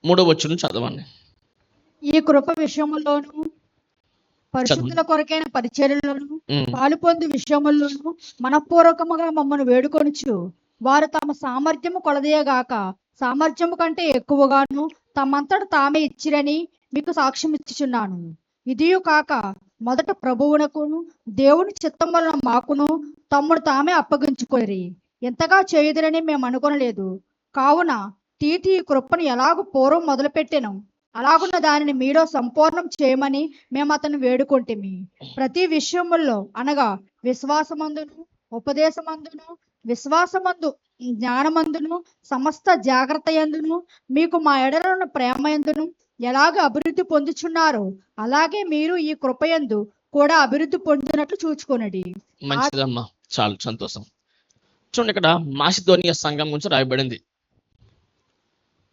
3వ వచనం చదవండి. ఈ కృప విషయములోను పరిశుద్ధుల కొరకైన పరిచర్యలను పాలు పొందు విషయములను మనపూర్వకముగా మమ్మల్ని వేడుకొనుచు వారు తమ సామర్థ్యము కొలదేయగాక సామర్థ్యము కంటే ఎక్కువగాను తమంతట తామే ఇచ్చిరని మీకు సాక్ష్యం ఇచ్చుచున్నాను. ఇదియు కాక మొదట ప్రభువునకును దేవుని చిత్తం వలన మాకును తమ్ముడు తామే అప్పగించుకొనిరి. ఎంతగా చేయుదురని మేము అనుకొనలేదు. కావున తీతి ఈ కృపను ఎలాగూ పూర్వం మొదలుపెట్టెను అలాగున్న దానిని మీలో సంపూర్ణం చేయమని మేము అతను వేడుకొంటిమి. ప్రతి విషయముల్లో అనగా విశ్వాసమందును ఉపదేశమందును విశ్వాసమందు జ్ఞానమందును సమస్త జాగ్రత్త యందును మీకు మా ఎడలను ప్రేమ యందును ఎలాగ అభివృద్ధి పొందుచున్నారో అలాగే మీరు ఈ కృపయందు కూడా అభివృద్ధి పొందినట్లు చూచుకొనడి. మంచిదమ్మా, చాలా సంతోషం. చూడండి, ఇక్కడ మాసిదోనియా సంఘం గురించి రాయబడింది.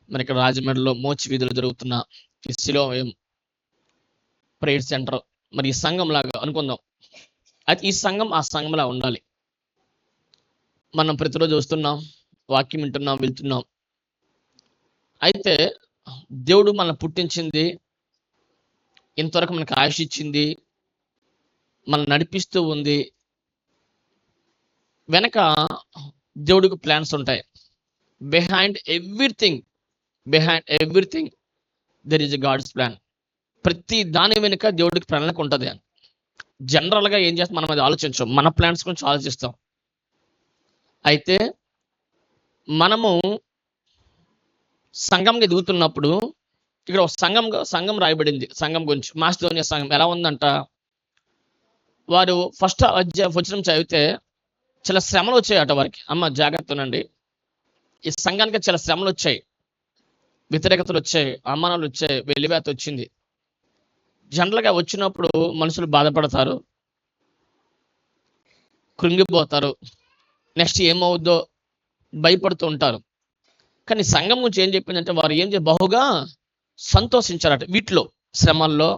మరి ఇక్కడ రాజమండ్రిలో మోచి వీధులు జరుగుతున్న ఈ సిలోయం ప్రేయర్ సెంటర్, మరి ఈ సంఘం లాగా అనుకుందాం. అయితే ఈ సంఘం ఆ సంఘంలా ఉండాలి. మనం ప్రతిరోజు వస్తున్నాం, వాక్యం వింటున్నాం, వెళ్తున్నాం. అయితే దేవుడు మనల్ని పుట్టించింది, ఇంతవరకు మనకు ఆయుష్ ఇచ్చింది, మనం నడిపిస్తూ ఉంది. వెనక దేవుడికి ప్లాన్స్ ఉంటాయి. Behind everything there is a God's plan. ప్రతి దాని వెనుక దేవుడికి ప్రణాళిక ఉంటుంది. జనరల్గా ఏం చేస్తాం, మనం అది ఆలోచించాం, మన ప్లాన్స్ గురించి ఆలోచిస్తాం. అయితే మనము సంఘంగా ఎదుగుతున్నప్పుడు ఇక్కడ ఒక సంఘం రాయబడింది. సంఘం గురించి మాసిదోనియా సంఘం ఎలా ఉందంట, వారు ఫస్ట్ వచనం చదివితే చాలా శ్రమలు వచ్చాయట వారికి. అమ్మ జాగ్రత్తనండి, ఈ సంఘానికి చాలా శ్రమలు వచ్చాయి, వ్యతిరేకతలు వచ్చాయి, అవమానాలు వచ్చాయి, వెలివేత వచ్చింది. జనరల్గా వచ్చినప్పుడు మనుషులు బాధపడతారు, కృంగిపోతారు, నెక్స్ట్ ఏమవుద్దో భయపడుతూ ఉంటారు. కానీ సంఘం గురించి ఏం చెప్పిందంటే వారు బహుగా సంతోషించారట. వీటిలో శ్రమల్లో,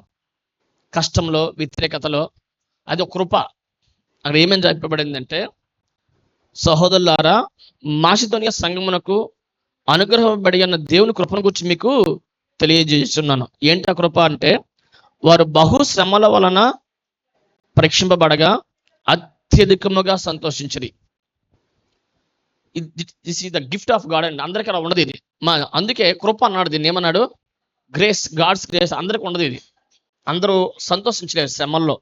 కష్టంలో, వ్యతిరేకతలో. అది ఒక కృప. అక్కడ ఏమేమి చెప్పబడిందంటే, సహోదరులారా, మాసిదోనియా సంఘమునకు అనుగ్రహపడి ఉన్న దేవుని కృపను గురించి మీకు తెలియజేస్తున్నాను. ఏంటి ఆ కృప అంటే, వారు బహు శ్రమల వలన పరీక్షింపబడగా అత్యధికముగా సంతోషించరు. This is the gift of God అండి. అందరికీ అలా ఉండదు ఇది. అందుకే కృప అన్నాడు. దీన్ని ఏమన్నాడు? Grace, God's grace. అందరికీ ఉండదు ఇది. అందరూ సంతోషించలేరు శ్రమల్లో.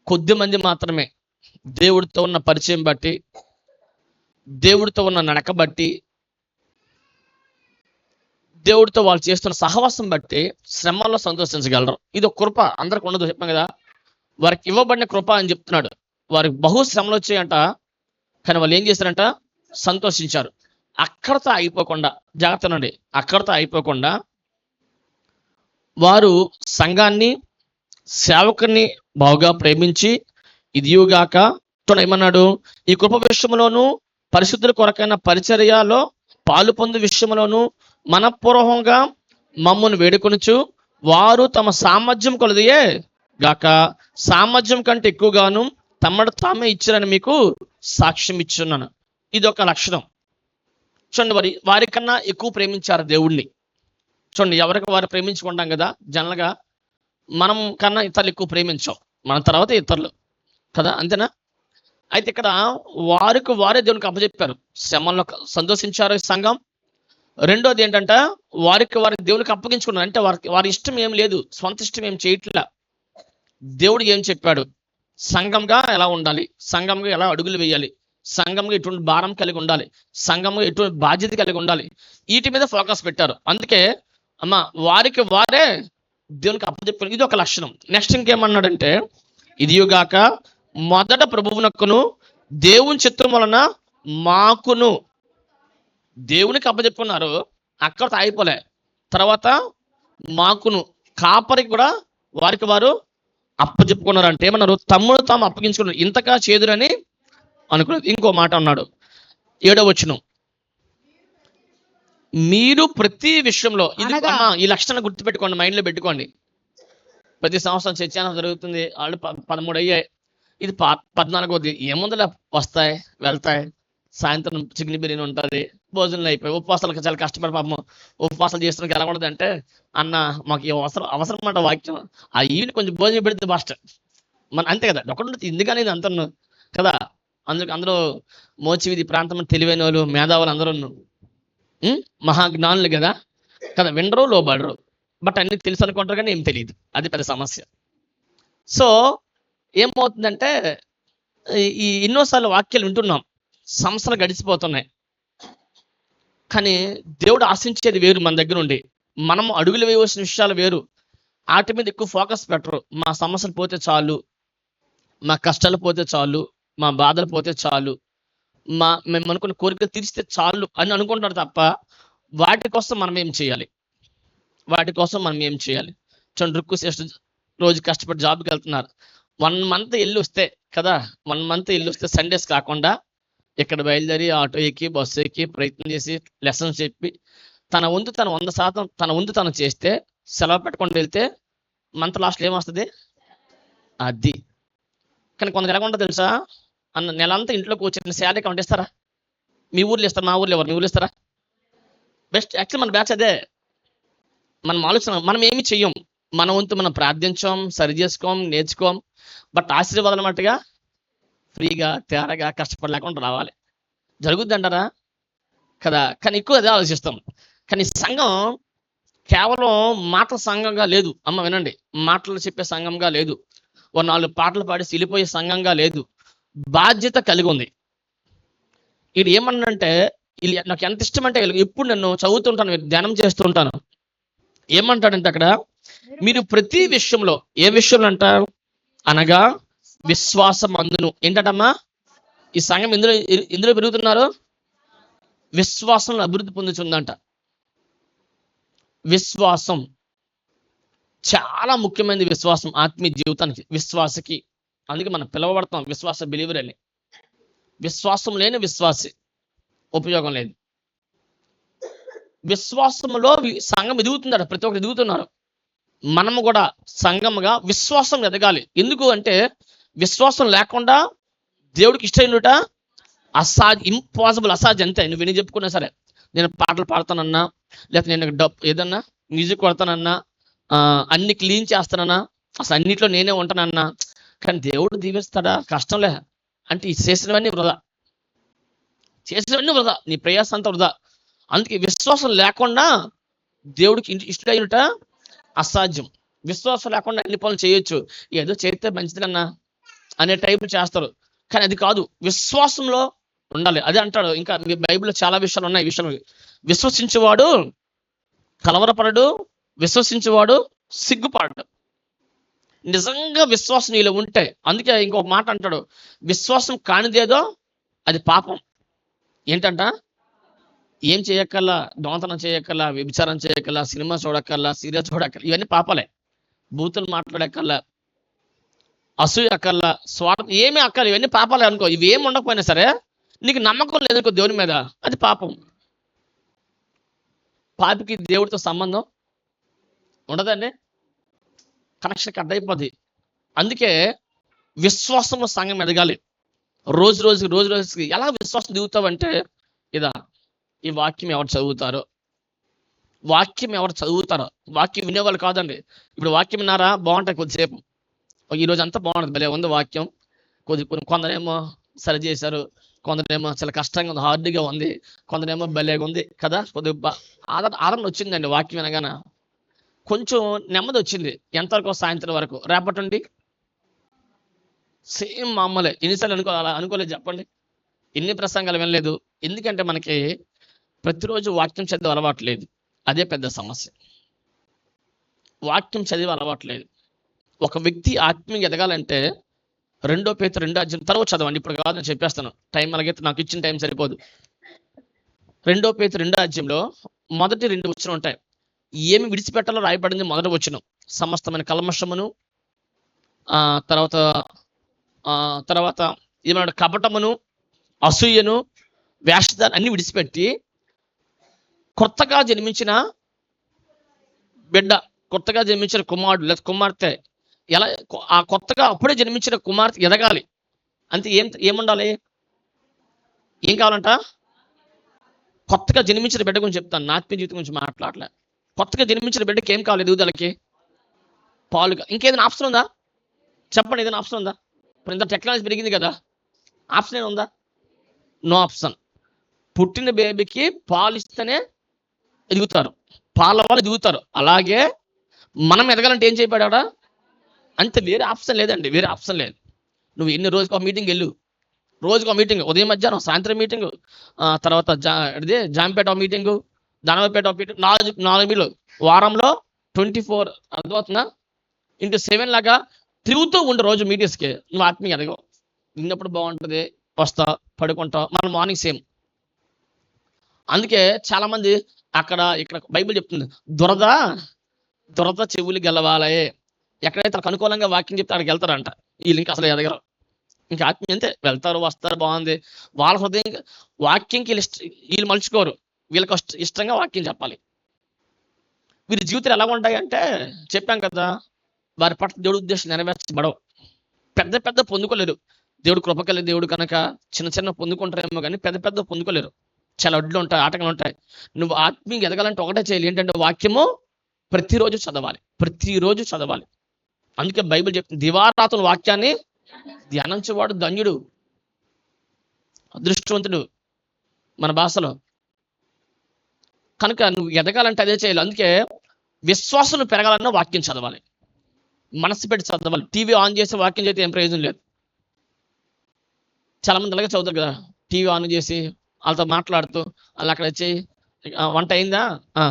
కొద్ది మంది మాత్రమే దేవుడితో ఉన్న పరిచయం బట్టి, దేవుడితో ఉన్న నడక బట్టి, దేవుడితో వాళ్ళు చేస్తున్న సహవాసం బట్టి శ్రమల్లో సంతోషించగలరు. ఇది ఒక కృప. అందరికి ఉండదు, చెప్పాం కదా. వారికి ఇవ్వబడిన కృప అని చెప్తున్నాడు. వారికి బహు శ్రమలు వచ్చాయంట, కానీ వాళ్ళు ఏం చేశారంట? సంతోషించారు. అక్కడతో అయిపోకుండా, జాగ్రత్తనండి, అక్కడతో అయిపోకుండా వారు సంఘాన్ని, సేవకుని బాగా ప్రేమించి ఇదియుగాక ఏమన్నాడు? ఈ కృప విషయంలోను పరిశుద్ధుల కొరకైన పరిచర్యలో పాలు పొందు విషయంలోను మనపూర్వకంగా మమ్మల్ని వేడుకొనుచు వారు తమ సామర్థ్యం కొలదియే గాక సామర్థ్యం కంటే ఎక్కువగాను తమను తామే ఇచ్చారని మీకు సాక్ష్యం ఇచ్చున్నాను. ఇది ఒక లక్షణం. చూడండి, వారికన్నా ఎక్కువ ప్రేమించారు దేవుణ్ణి. చూడండి, ఎవరికి వారు ప్రేమించుకుంటాం కదా. జనరల్గా మనం కన్నా ఇతరులు ఎక్కువ ప్రేమించాం, మన తర్వాత ఇతరులు కదా, అంతేనా? అయితే ఇక్కడ వారికి వారే దేవునికి అప్పచెప్పారు, శ్రమంలో సంతోషించారు ఈ సంఘం. రెండోది ఏంటంటే, వారికి వారి దేవునికి అప్పగించుకున్నారు. అంటే వారి ఇష్టం ఏం లేదు, స్వంత ఇష్టం ఏం చేయట్లా. దేవుడు ఏం చెప్పాడు, సంఘంగా ఎలా ఉండాలి, సంఘంగా ఎలా అడుగులు వేయాలి, సంఘంగా ఎటువంటి భారం కలిగి ఉండాలి, సంఘంగా ఎటువంటి బాధ్యత కలిగి ఉండాలి, వీటి మీద ఫోకస్ పెట్టారు. అందుకే అమ్మ వారికి వారే దేవునికి అప్పచెప్పారు. ఇది ఒక లక్షణం. నెక్స్ట్ ఇంకేమన్నాడంటే, ఇదియుగాక మొదట ప్రభువునకును దేవుని చిత్రం వలన మాకును, దేవునికి అప్పచెప్పుకున్నారు, అక్కడితో అయిపోలే. తర్వాత మాకును, కాపరికి కూడా వారికి వారు అప్పచెప్పుకున్నారు. అంటే ఏమన్నారు? తమ్ముడు తాము అప్పగించుకున్నారు. ఇంతగా చేదురని అనుకున్నారు. ఇంకో మాట అన్నాడు 7వ వచనం, మీరు ప్రతి విషయంలో, ఈ లక్షణాన్ని గుర్తుపెట్టుకోండి, మైండ్లో పెట్టుకోండి. ప్రతి సంవత్సరం చర్చ జరుగుతుంది, వాళ్ళు 13 అయ్యాయి, ఇది 14వది. ఏముందలే, వస్తాయి వెళ్తాయి, సాయంత్రం చికెన్ బిర్యానీ ఉంటుంది, భోజనాలు అయిపోయి ఉపవాసాలకు చాలా కష్టపడి పాపం ఉపవాసాలు చేస్తున్న ఎలా ఉండదు అంటే, అన్న మాకు ఈ అవసరం అన్నమాట వాక్యం. ఆ ఈవిని కొంచెం భోజనం పెడితే మాస్టర్ మన అంతే కదా, ఒకటి ఎందుకనేది అంతను కదా. అందరూ మోచివిధి ప్రాంతం తెలివైన వాళ్ళు, మేధావులు అందరూ మహాజ్ఞానులు కదా కదా, వినరు లోబడరు. బట్ అన్ని తెలుసు అనుకుంటారు కానీ ఏం తెలియదు, అది పెద్ద సమస్య. సో ఏమవుతుందంటే ఈ ఎన్నోసార్లు వాక్యాలు వింటున్నాం, సంవత్సరాలు గడిచిపోతున్నాయి, కానీ దేవుడు ఆశించేది వేరు. మన దగ్గర ఉండి మనం అడుగులు వేయవలసిన విషయాలు వేరు. వాటి మీద ఎక్కువ ఫోకస్ పెట్టరు. మా సమస్యలు పోతే చాలు, మా కష్టాలు పోతే చాలు, మా బాధలు పోతే చాలు, మేము అనుకున్న కోరికలు తీరిస్తే చాలు అని అనుకుంటున్నారు తప్ప వాటి కోసం మనం ఏం చేయాలి, చూడండి రుక్కు శ్రేష్ఠ రోజు కష్టపడి జాబ్కి వెళ్తున్నారు. 1 month వెళ్ళి వస్తే కదా, 1 month వెళ్ళి వస్తే సండేస్ కాకుండా ఇక్కడ బయలుదేరి ఆటో ఎక్కి బస్సు ఎక్కి ప్రయత్నం చేసి లెసన్స్ చెప్పి తన వంతు తను 100% తన వంతు తను చేస్తే, సెలవు పెట్టుకొని వెళ్తే మంత్ లాస్ట్లో ఏమొస్తుంది అది. కానీ కొందరు ఎలా ఉంటుంది తెలుసా, నెలంతా ఇంట్లో కూర్చొని శాలరీ కౌంట్ ఇస్తారా? మీ ఊర్లో ఇస్తారు, మా ఊర్లో ఎవరు? మీ ఊర్లో ఇస్తారా? బెస్ట్ యాక్చువల్ మన బ్యాచ్ అదే. మనం ఆలోచన, మనం ఏమి చెయ్యం, మన వంతు మనం ప్రార్థించాం, సరి చేసుకోం, నేర్చుకోం. బట్ ఆశీర్వాదాలు మట్టుగా ఫ్రీగా తేరగా కష్టపడలేకుండా రావాలి. జరుగుద్ది అంటారా కదా, కానీ ఎక్కువ అదే ఆలోచిస్తాం. కానీ సంఘం కేవలం మాటల సంఘంగా లేదు. అమ్మ వినండి, మాటలు చెప్పే సంఘంగా లేదు, 4 పాటలు పాడి వెళ్ళిపోయే సంఘంగా లేదు, బాధ్యత కలిగి ఉంది. ఇది ఏమన్నంటే, ఇది నాకు ఎంత ఇష్టం అంటే, ఎప్పుడు నన్ను చదువుతుంటాను, ధ్యానం చేస్తుంటాను. ఏమంటాడంటే అక్కడ, మీరు ప్రతి విషయంలో, ఏ విషయంలో అంట అనగా విశ్వాసం అందును. ఏంటమ్మా ఈ సంఘం ఎందులో పెరుగుతున్నారు? విశ్వాసంలో అభివృద్ధి పొందుతుందంట. విశ్వాసం చాలా ముఖ్యమైనది. విశ్వాసం ఆత్మీయ జీవితానికి, విశ్వాసకి. అందుకే మనం పిలవబడతాం విశ్వాస బిలీవర్ అని. విశ్వాసం లేని విశ్వాసి ఉపయోగం లేదు. విశ్వాసంలో సంఘం ఎదుగుతుందట, ప్రతి ఒక్కరు ఎదుగుతున్నారు. మనము కూడా సంఘముగా విశ్వాసం ఎదగాలి. ఎందుకు అంటే, విశ్వాసం లేకుండా దేవుడికి ఇష్టమైనట ఇంపాసిబుల్, అసాధ్యం. అంతే. నువ్వు విని చెప్పుకున్నా సరే, నేను పాటలు పాడతానన్నా, లేకపోతే నేను ఏదన్నా మ్యూజిక్ కొడతానన్నా, అన్ని క్లీన్ చేస్తానన్నా, అసలు అన్నిట్లో నేనే ఉంటానన్నా, కానీ దేవుడు దీవిస్తాడా? కష్టంలే అంటే చేసినవన్నీ వృధా, నీ ప్రయాస అంతా వృధా. అందుకే విశ్వాసం లేకుండా దేవుడికి ఇష్టమైనట అసాధ్యం. విశ్వాసం లేకుండా అన్ని పనులు చేయొచ్చు, ఏదో చేస్తే మంచిదన్నా అనే టైపు చేస్తారు, కానీ అది కాదు. విశ్వాసంలో ఉండాలి. అదే అంటాడు. ఇంకా బైబిల్లో చాలా విషయాలు ఉన్నాయి. విషయం, విశ్వసించేవాడు కలవరపడడు, విశ్వసించేవాడు సిగ్గుపడడు. నిజంగా విశ్వాసం నీలో ఉంటే, అందుకే ఇంకొక మాట అంటాడు, విశ్వాసం కానిదేదో అది పాపం. ఏంటంట, ఏం చేయక్కల్లా, దొంగతనం చేయక్కల్లా, వ్యభిచారం చేయక్కల్లా, సినిమా చూడక్కల్లా, సీరియల్ చూడక్కల్లా, ఇవన్నీ పాపాలే. బూతులు మాట్లాడక్కల్లా, అసూయ అక్కల్లా, స్వార్థం ఏమీ అక్కర్లేదు, ఇవన్నీ పాపాలే అనుకో. ఇవి ఏమి ఉండకపోయినా సరే నీకు నమ్మకం లేదనుకో దేవుని మీద, అది పాపం. పాపికి దేవుడితో సంబంధం ఉండదండి, కనెక్షన్ కట్ అయిపోద్ది. అందుకే విశ్వాసంలో సంఘం ఎదగాలి. రోజు రోజుకి ఎలా విశ్వాసం దిగుతావంటే, ఇదా ఈ వాక్యం ఎవరు చదువుతారో, వాక్యం వినేవాళ్ళు కాదండి. ఇప్పుడు వాక్యం విన్నారా, బాగుంటాయి కొద్దిసేపు, ఈరోజు అంతా బాగుంటుంది, భలే ఉంది వాక్యం. కొందరేమో సరి చేశారు, కొందరేమో చాలా కష్టంగా ఉంది, హార్డ్గా ఉంది, కొందరేమో భలేగా ఉంది కదా. కొద్దిగా ఆదరణ వచ్చిందండి వాక్యం వినగానే, కొంచెం నెమ్మది వచ్చింది. ఎంతవరకు? సాయంత్రం వరకు. రేపటి నుండి సేమ్ మామూలే. ఎన్నిసార్లు అనుకోలేదు చెప్పండి. ఎన్ని ప్రసంగాలు వినలేదు, ఎందుకంటే మనకి ప్రతిరోజు వాక్యం చదివే అలవాటు లేదు. అదే పెద్ద సమస్య. వాక్యం చదివే అలవాటు లేదు. ఒక వ్యక్తి ఆత్మీయంగా ఎదగాలంటే 2 Pétరు 2 తర్వాత చదవండి, ఇప్పుడు కాదు, నేను చెప్పేస్తాను. టైం అలాగైతే నాకు ఇచ్చిన టైం సరిపోదు. 2 Pétru 2 మొదటి 2 వచనం ఉంటాయి. ఏమి విడిచిపెట్టాలో రాయబడింది మొదటి వచనం. సమస్తమైన కల్మషమును, తర్వాత ఏమన్నాడు, కపటమును, అసూయను, వేషధాన్ని అన్ని విడిచిపెట్టి కొత్తగా జన్మించిన బిడ్డ, కొత్తగా జన్మించిన కుమారుడు లేదా కుమార్తె, ఎలా ఆ కొత్తగా అప్పుడే జన్మించిన కుమార్తె ఎదగాలి. అంతే. ఏముండాలి? ఏం కావాలంట? కొత్తగా జన్మించిన బిడ్డ గురించి చెప్తాను, నా ఆత్మీయ జీవితం గురించి మాట్లాడలే. కొత్తగా జన్మించిన బిడ్డకి ఏం కావాలి ఎదుగుదలకి? పాలుగా. ఇంకేదైనా ఆప్షన్ ఉందా చెప్పండి? ఏదైనా ఆప్షన్ ఉందా? ఇప్పుడు ఇంత టెక్నాలజీ పెరిగింది కదా, ఆప్షన్ ఏమైనా ఉందా? No option. పుట్టిన బేబీకి పాలు ఇస్తేనే ఎదుగుతారు, పాల వల్ల ఎదుగుతారు. అలాగే మనం ఎదగాలంటే ఏం చేయబడ్డా అంతే, వేరే ఆప్షన్ లేదండి, వేరే ఆప్షన్ లేదు. నువ్వు ఎన్ని రోజుకి ఒక మీటింగ్ వెళ్ళు, రోజుకు ఒక మీటింగ్, ఉదయం మధ్యాహ్నం సాయంత్రం మీటింగు, తర్వాత జాంపేట ఒక మీటింగు, దానవపేట ఒక మీటింగ్, 4 మీట్లు వారంలో 24 అర్థమవుతుందా, ఇంటూ 7 లాగా తిరుగుతూ ఉండు రోజు మీటింగ్స్కి. నువ్వు ఆత్మీయ ఎదగవు. విన్నప్పుడు బాగుంటుంది, వస్తా పడుకుంటావు, మన మార్నింగ్ సేమ్. అందుకే చాలా మంది అక్కడ ఇక్కడ బైబిల్ చెప్తుంది, దురద చెవులు గెలవాలి. ఎక్కడైతే వాళ్ళకి అనుకూలంగా వాక్యం చెప్తే అక్కడికి వెళ్తారంట. వీళ్ళు ఇంకా అసలు ఎదగరు. ఇంకా ఆత్మీయ అంతే, వెళ్తారు వస్తారు బాగుంది, వాళ్ళ హృదయం వాక్యంకి వీళ్ళు మలుచుకోరు, వీళ్ళకి ఇష్టంగా వాక్యం చెప్పాలి. వీరి జీవితాలు ఎలా ఉంటాయి అంటే చెప్పాం కదా, వారి పట్ల దేవుడి ఉద్దేశం నెరవేర్చబడవు. పెద్ద పెద్ద పొందుకోలేరు. దేవుడు కృపకలి దేవుడు కనుక చిన్న చిన్న పొందుకుంటారేమో కానీ పెద్ద పెద్ద పొందుకోలేరు. చాలా అడ్లు ఉంటాయి, ఆటంకాలు ఉంటాయి. నువ్వు ఆత్మీయంగా ఎదగాలంటే ఒకటే చేయాలి, ఏంటంటే వాక్యము ప్రతిరోజు చదవాలి. అందుకే బైబిల్ చెప్తుంది, దివారాత్రుల వాక్యాన్ని ధ్యానించేవాడు ధన్యుడు, అదృష్టవంతుడు మన భాషలో. కనుక నువ్వు ఎదగాలంటే అదే చేయాలి. అందుకే విశ్వాసం పెరగాలన్నా వాక్యం చదవాలి, మనసు పెట్టి చదవాలి. టీవీ ఆన్ చేసి వాక్యం చేస్తే ఏం ప్రయోజనం లేదు. చాలా మంది అలాగే చదువుతారు కదా, టీవీ ఆన్ చేసి వాళ్ళతో మాట్లాడుతూ వాళ్ళు అక్కడ వచ్చి వంట అయిందా,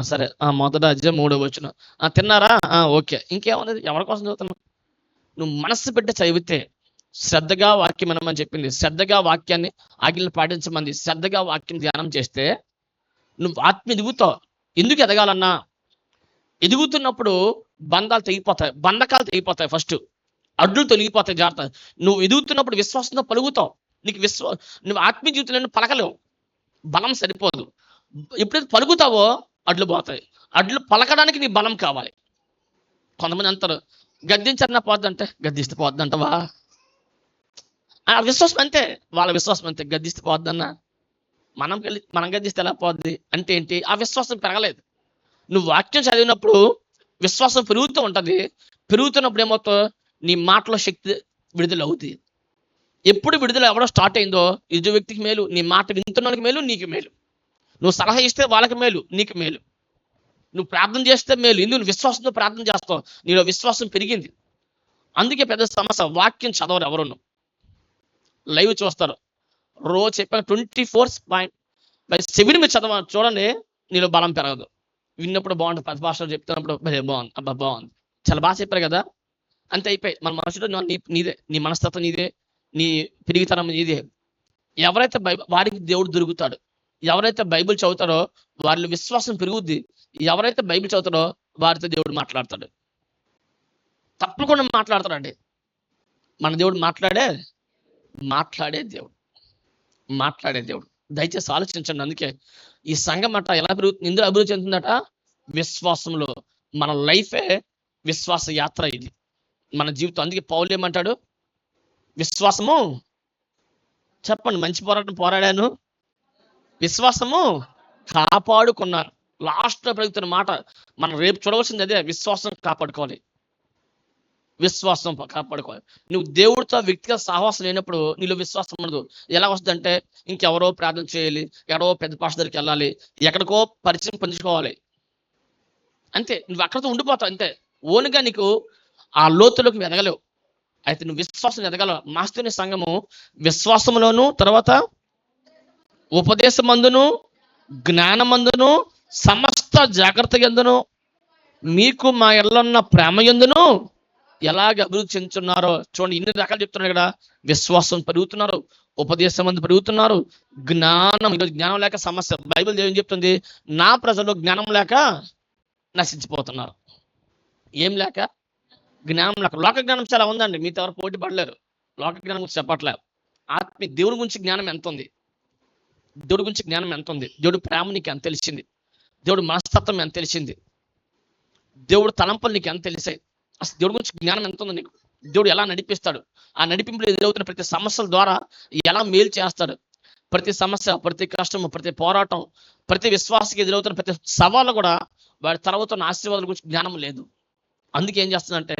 సరే, మొదట అధ్యాయం 3వ వచనం, తిన్నారా, ఓకే, ఇంకేమున్నది, ఎవరి కోసం చదువుతున్నావు? నువ్వు మనస్సు పెట్టి చదివితే, శ్రద్ధగా వాక్యం వినమని చెప్పింది, శ్రద్ధగా వాక్యాన్ని ఆజ్ఞలు పాటించమంది, శ్రద్ధగా వాక్యం ధ్యానం చేస్తే నువ్వు ఆత్మ ఎదుగుతావు. ఎందుకు ఎదగాలన్నా, ఎదుగుతున్నప్పుడు బంధాలు తెగిపోతాయి, బంధకాలు తెగిపోతాయి, ఫస్ట్ అడ్డులు తొలగిపోతాయి. జాగ్రత్త. నువ్వు ఎదుగుతున్నప్పుడు విశ్వాసంతో పలుకుతావు. నీకు నువ్వు ఆత్మీయ జీవితంలో పలకలేవు, బలం సరిపోదు. ఎప్పుడైతే పలుకుతావో అడ్లు పోతాయి. అడ్లు పలకడానికి నీ బలం కావాలి. కొంతమంది అంటారు, గద్దించన్నా పోద్దంటే, గద్దిస్తే పోద్దంటవా? ఆ విశ్వాసం అంతే, వాళ్ళ విశ్వాసం అంతే. గద్దిస్తే పోద్దన్నా, మనం గద్దిస్తే ఎలా పోద్ది అంటే ఏంటి? ఆ విశ్వాసం పెరగలేదు. నువ్వు వాక్యం చదివినప్పుడు విశ్వాసం పెరుగుతూ ఉంటుంది. పెరుగుతున్నప్పుడు ఏమవుతావు, నీ మాటలో శక్తి విడుదల అవుతుంది. ఎప్పుడు విడుదల ఎవడో స్టార్ట్ అయిందో ఎదుటి వ్యక్తికి మేలు, నీ మాట వింటున్నానికి మేలు, నీకు మేలు. నువ్వు సలహా ఇస్తే వాళ్ళకి మేలు, నీకు మేలు. నువ్వు ప్రార్థన చేస్తే మేలు, ఎందుకు విశ్వాసంతో ప్రార్థన చేస్తావు, నీలో విశ్వాసం పెరిగింది. అందుకే పెద్ద సమస్య, వాక్యం చదవరు ఎవరును, లైవ్ చూస్తారు. రోజు చెప్పాను 24/7 మీరు చదవ చూడండి, నీలో బలం పెరగదు. విన్నప్పుడు బాగుంటుంది, పది భాషలు చెప్తున్నప్పుడు బాగుంది, అబ్బా బాగుంది, చాలా బాగా చెప్పారు కదా, అంతే అయిపోయి. మన మనసులో నీదే, నీ మనస్తత్వం నీదే, నీ పెరిగితనం నీదే. ఎవరైతే వారికి దేవుడు దొరుకుతాడు. ఎవరైతే బైబిల్ చదువుతారో వాళ్ళ విశ్వాసం పెరుగుద్ది. ఎవరైతే బైబిల్ చదువుతారో వారితో దేవుడు మాట్లాడతాడు, తప్పకుండా మాట్లాడతాడండి. మన దేవుడు మాట్లాడే దేవుడు. దయచేసి ఆలోచించండి. అందుకే ఈ సంఘం అట ఎలా పెరుగుతుంది, ఎందుకు అభివృద్ధి చెందుతుందట? విశ్వాసంలో. మన లైఫే విశ్వాస యాత్ర, ఇది మన జీవితం. అందుకే పౌలు ఏమంటాడు, విశ్వాసము చెప్పండి, మంచి పోరాటం పోరాడాను, విశ్వాసము కాపాడుకున్నాను. లాస్ట్ లో పెరుగుతున్న మాట మనం రేపు చూడవలసింది అదే, విశ్వాసం కాపాడుకోవాలి. నువ్వు దేవుడితో వ్యక్తిగత సహవాసం లేనప్పుడు నీలో విశ్వాసం ఉండదు. ఎలా వస్తుందంటే, ఇంకెవరో ప్రార్థన చేయాలి, ఎవరో పెద్ద పాస్టర్ దగ్గరికి వెళ్ళాలి, ఎక్కడికో పరిచయం పంచుకోవాలి, అంతే. నువ్వు అక్కడితో ఉండిపోతావు అంతే. ఓన్గా నీకు ఆ లోతులోకి ఎదగలేవు. అయితే నువ్వు విశ్వాసం ఎదగలవు. మాస్తుని సంఘము విశ్వాసములోను, తర్వాత ఉపదేశమందును, జ్ఞానమందును, సమస్త జాగ్రత్త యందును, మీకు మా ఎల్లన్న ప్రేమ యందును ఎలాగ అభివృద్ధి చెందుతున్నారో చూడండి. ఇన్ని రకాలు చెప్తున్నారు ఇక్కడ. విశ్వాసం పెరుగుతున్నారు, ఉపదేశం మంది పెరుగుతున్నారు, జ్ఞానం. ఈరోజు జ్ఞానం లేక సమస్య. బైబిల్ ఏం చెప్తుంది? నా ప్రజలు జ్ఞానం లేక నశించిపోతున్నారు. ఏం లేక? జ్ఞానం లేక. లోక జ్ఞానం చాలా ఉందండి, మీతో ఎవరు పోటీ పడలేరు. లోక జ్ఞానం గురించి చెప్పట్లేదు. ఆత్మీయ దేవుడి గురించి జ్ఞానం ఎంత ఉంది, దేవుడి గురించి జ్ఞానం ఎంత ఉంది, దేవుడి ప్రేమ నీకు ఎంత తెలిసింది, దేవుడి మనస్తత్వం ఎంత తెలిసింది, దేవుడు తలంపులు నీకు ఎంత తెలిసాయి, అసలు దేవుడి గురించి జ్ఞానం ఎంత ఉంది నీకు, దేవుడు ఎలా నడిపిస్తాడు, ఆ నడిపింపులో ఎదురవుతున్న ప్రతి సమస్యల ద్వారా ఎలా మేలు చేస్తాడు, ప్రతి సమస్య, ప్రతి కష్టము, ప్రతి పోరాటం, ప్రతి విశ్వాసకి ఎదురవుతున్న ప్రతి సవాళ్ళు కూడా వాడి తర్వాత ఆశీర్వాదాల గురించి జ్ఞానం లేదు. అందుకే ఏం చేస్తుందంటే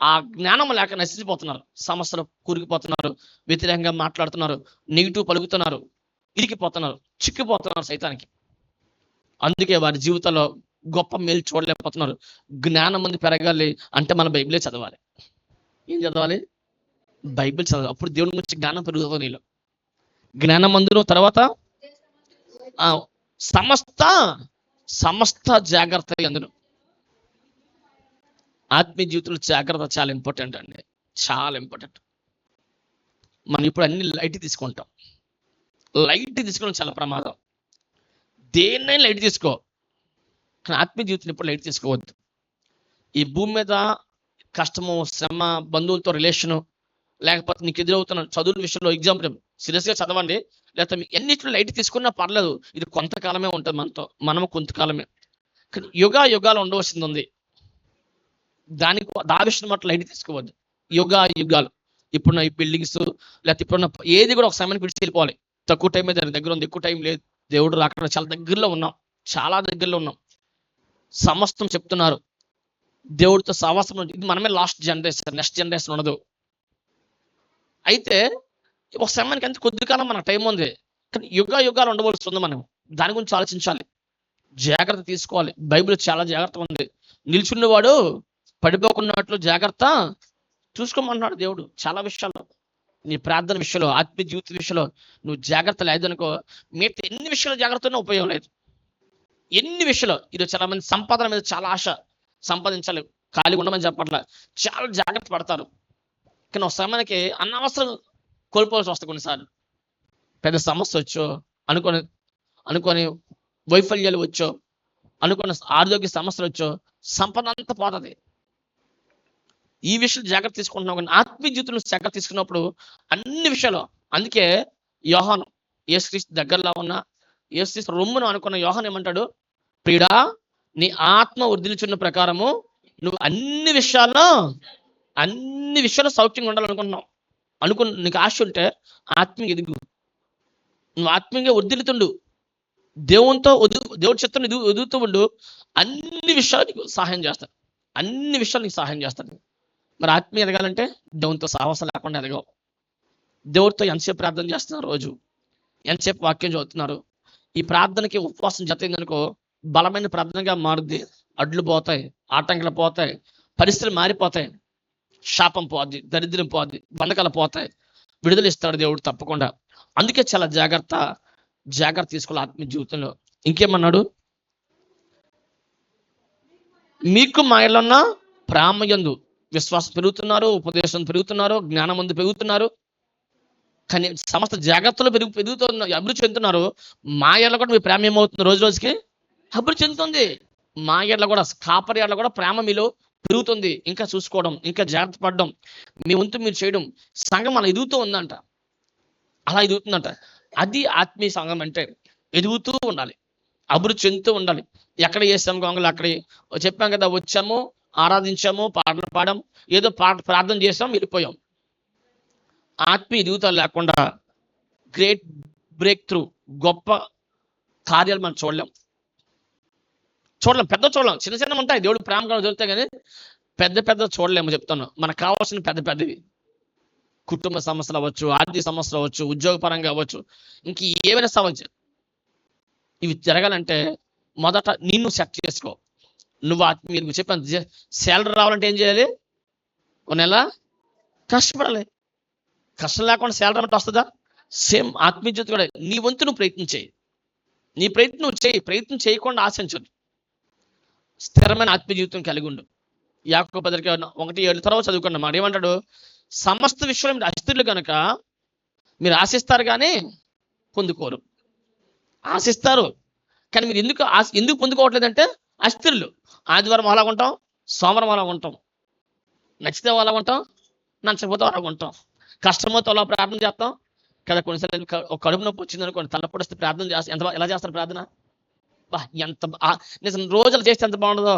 ఆ జ్ఞానం లేక నశించిపోతున్నారు, సమస్యలు కూరుకుపోతున్నారు, వ్యతిరేకంగా మాట్లాడుతున్నారు, నెగిటివ్ పలుకుతున్నారు, ఇరికిపోతున్నారు, చిక్కిపోతున్నారు సైతానికి. అందుకే వారి జీవితంలో గొప్ప మేలు చూడలేకపోతున్నారు. జ్ఞానం మంది పెరగాలి అంటే మన బైబిలే చదవాలి. ఏం చదవాలి? బైబిల్ చదవాలి. అప్పుడు దేవుడి గురించి జ్ఞానం పెరుగుతుంది నీలో. జ్ఞానం మందును తర్వాత సమస్త జాగ్రత్త అందును. ఆత్మీయ జీవితంలో జాగ్రత్త చాలా ఇంపార్టెంట్ అండి, చాలా ఇంపార్టెంట్. మనం ఇప్పుడు అన్ని లైట్ తీసుకుంటాం. లైట్ తీసుకోవడం చాలా ప్రమాదం. దేన్నైనా లైట్ తీసుకో, కానీ ఆత్మీయ జీవితం ఇప్పుడు లైట్ తీసుకోవద్దు. ఈ భూమి మీద కష్టము, శ్రమ, బంధువులతో రిలేషను, లేకపోతే నీకు ఎదురవుతున్న చదువుల విషయంలో ఎగ్జాంపుల్ సీరియస్గా చదవండి. లేకపోతే మీకు ఎన్నిట్లో లైట్ తీసుకున్నా పర్లేదు, ఇది కొంతకాలమే ఉంటుంది మనము కొంతకాలమే. కానీ యుగాలు ఉండవలసింది ఉంది. ఆ విషయం మాట లైట్ తీసుకోవద్దు. యుగాలు ఇప్పుడున్న ఈ బిల్డింగ్స్ లేకపోతే ఇప్పుడున్న ఏది కూడా ఒక సమయానికి విడిచి వెళ్ళిపోవాలి. తక్కువ టైం మీద దగ్గర ఉంది, ఎక్కువ టైం లేదు. దేవుడు అక్కడ చాలా దగ్గరలో ఉన్నాం, చాలా దగ్గరలో ఉన్నాం. సమస్తం చెప్తున్నారు దేవుడితో సహవాసం. ఇది మనమే లాస్ట్ జనరేషన్, నెక్స్ట్ జనరేషన్ ఉండదు. అయితే ఒక సమయానికి అంత కొద్ది కాలం మనకు టైం ఉంది, కానీ యుగాలు ఉండవలసి ఉంది. మనం దాని గురించి ఆలోచించాలి, జాగ్రత్త తీసుకోవాలి. బైబిల్ చాలా జాగ్రత్త ఉంది. నిల్చున్నవాడు పడిపోకున్నట్లు జాగ్రత్త చూసుకోమన్నాడు దేవుడు. చాలా విషయాల్లో, నీ ప్రార్థన విషయంలో, ఆత్మీయ జీవిత విషయంలో నువ్వు జాగ్రత్త లేదనుకో, మిగతా ఎన్ని విషయాలు జాగ్రత్త ఉన్నా ఉపయోగం లేదు. ఎన్ని విషయాలు. ఈరోజు చాలా మంది సంపాదన మీద చాలా ఆశ, సంపాదించాలి, ఖాళీ ఉండమని చెప్పట్ల, చాలా జాగ్రత్త పడతారు. కానీ ఒక సమయానికి అనవసరం కోల్పోవాల్సి వస్తుంది. కొన్నిసార్లు పెద్ద సమస్య వచ్చో, అనుకొని వైఫల్యాలు వచ్చో, అనుకున్న ఆరోగ్య సమస్యలు వచ్చో, సంపద అంతా పోతుంది. ఈ విషయాలు జాగ్రత్త తీసుకుంటున్నాం. కానీ ఆత్మీయ జీవితంలో జాగ్రత్త తీసుకున్నప్పుడు అన్ని విషయాలు. అందుకే యోహాను యేసుక్రీస్తు దగ్గరలో ఉన్న యేసుక్రీస్తు రొమ్మును అనుకున్న యోహాను ఏమంటాడు? ప్రియుడా, నీ ఆత్మ వర్ధిల్చున్న ప్రకారము నువ్వు అన్ని విషయాల్లో సౌఖ్యంగా ఉండాలనుకుంటున్నావు. నీకు ఆశ ఉంటే ఆత్మీయ ఎదుగు, నువ్వు ఆత్మీయంగా వర్ధిల్లుతుండు, దేవుడి చిత్తం ఎదుగుతూ ఉండు. అన్ని విషయాలు నీకు సహాయం చేస్తాడు, అన్ని విషయాలు నీకు సహాయం చేస్తాడు. మరి ఆత్మీయ ఎదగాలంటే దేవునితో సహవాసం లేకుండా ఎదగవు. దేవుడితో ఎంతసేపు ప్రార్థన చేస్తున్నారు, రోజు ఎంతసేపు వాక్యం చదువుతున్నారు. ఈ ప్రార్థనకి ఉపవాసం జతైందనుకో, బలమైన ప్రార్థనగా మారుద్ది. అడ్లు పోతాయి, ఆటంకాలు పోతాయి, పరిస్థితులు మారిపోతాయి, శాపం పోద్ది, దరిద్రం పోద్ది, బంధకాలు పోతాయి, విడుదల ఇస్తాడు దేవుడు తప్పకుండా. అందుకే చాలా జాగ్రత్త తీసుకోవాలి ఆత్మీయ జీవితంలో. ఇంకేమన్నాడు? మీకు మాయలున్న ప్రేమయందు విశ్వాసం పెరుగుతున్నారు, ఉపదేశం పెరుగుతున్నారు, జ్ఞానం ముందు పెరుగుతున్నారు. కానీ సమస్త జాగ్రత్తలు పెరుగుతున్నారు, అభివృద్ధి చెందుతున్నారు. మాయల్లో కూడా మీ ప్రేమ ఏమవుతుంది? రోజు రోజుకి అభివృద్ధి చెందుతుంది. మాయల్లో కూడా, కాపర్యాల్లో కూడా ప్రేమ మీలో పెరుగుతుంది. ఇంకా చూసుకోవడం, ఇంకా జాగ్రత్త పడడం, మీ వంతు మీరు చేయడం. సంఘం అలా ఎదుగుతూ ఉందంట, అలా ఎదుగుతుందంట. అది ఆత్మీయ సంఘం అంటే. ఎదుగుతూ ఉండాలి, అభివృద్ధి చెందుతూ ఉండాలి. ఎక్కడ చేస్తాం గొంగలు అక్కడ చెప్పాం కదా, వచ్చాము, ఆరాధించాము, పాటలు పాడాం, ఏదో ప్రార్థన చేసాం, వెళ్ళిపోయాం. ఆత్మీయ ఎదుగుదల లేకుండా గ్రేట్ బ్రేక్ త్రూ, గొప్ప కార్యాలు మనం చూడలేం. పెద్ద చూడలేం, చిన్న ఉంటాయి. దేవుడు ప్రేమగా దొరుకుతాయి, కానీ పెద్ద చూడలేము. చెప్తాను, మనకు కావాల్సిన పెద్దవి కుటుంబ సమస్యలు అవ్వచ్చు, ఆర్థిక సమస్యలు అవ్వచ్చు, ఉద్యోగపరంగా అవ్వచ్చు, ఇంక ఏమైనా సమస్య. ఇవి జరగాలంటే మొదట నిన్ను సెట్ చేసుకో. నువ్వు చెప్పాను, శాలరీ రావాలంటే ఏం చేయాలి? ఒక నెల కష్టపడాలి. కష్టం లేకుండా శాలరీ అంటే వస్తుందా? సేమ్ ఆత్మీయ జీవితం కూడా నీ వంతు నువ్వు ప్రయత్నం చేయి. నీ ప్రయత్నం నువ్వు చేయి, ప్రయత్నం చేయకుండా ఆశించదు. స్థిరమైన ఆత్మీయ జీవితం కలిగి ఉండు. యాకోబు పత్రిక 1:7 తర్వాత చదువుకున్నాం. మాట ఏమంటాడు? సమస్త విషయంలో మీరు అస్థిరులు కనుక మీరు ఆశిస్తారు కానీ పొందుకోరు. ఆశిస్తారు కానీ మీరు ఎందుకు పొందుకోవట్లేదంటే అస్థిరులు. ఆదివారం అలా ఉంటాం, సోమవారం అలా ఉంటాం, నచ్చితే అలా ఉంటాం, నచ్చకపోతే అలా ఉంటాం, కష్టమతో అలా ప్రార్థన చేస్తాం కదా. కొన్నిసార్లు ఒక కడుపు నొప్పి వచ్చింది అనుకోండి, తలనొప్పి వస్తే ప్రార్థన చేస్తాం. ఎలా చేస్తారు ప్రార్థన? ఎంత నిజం రోజులు చేస్తే ఎంత బాగుండదో.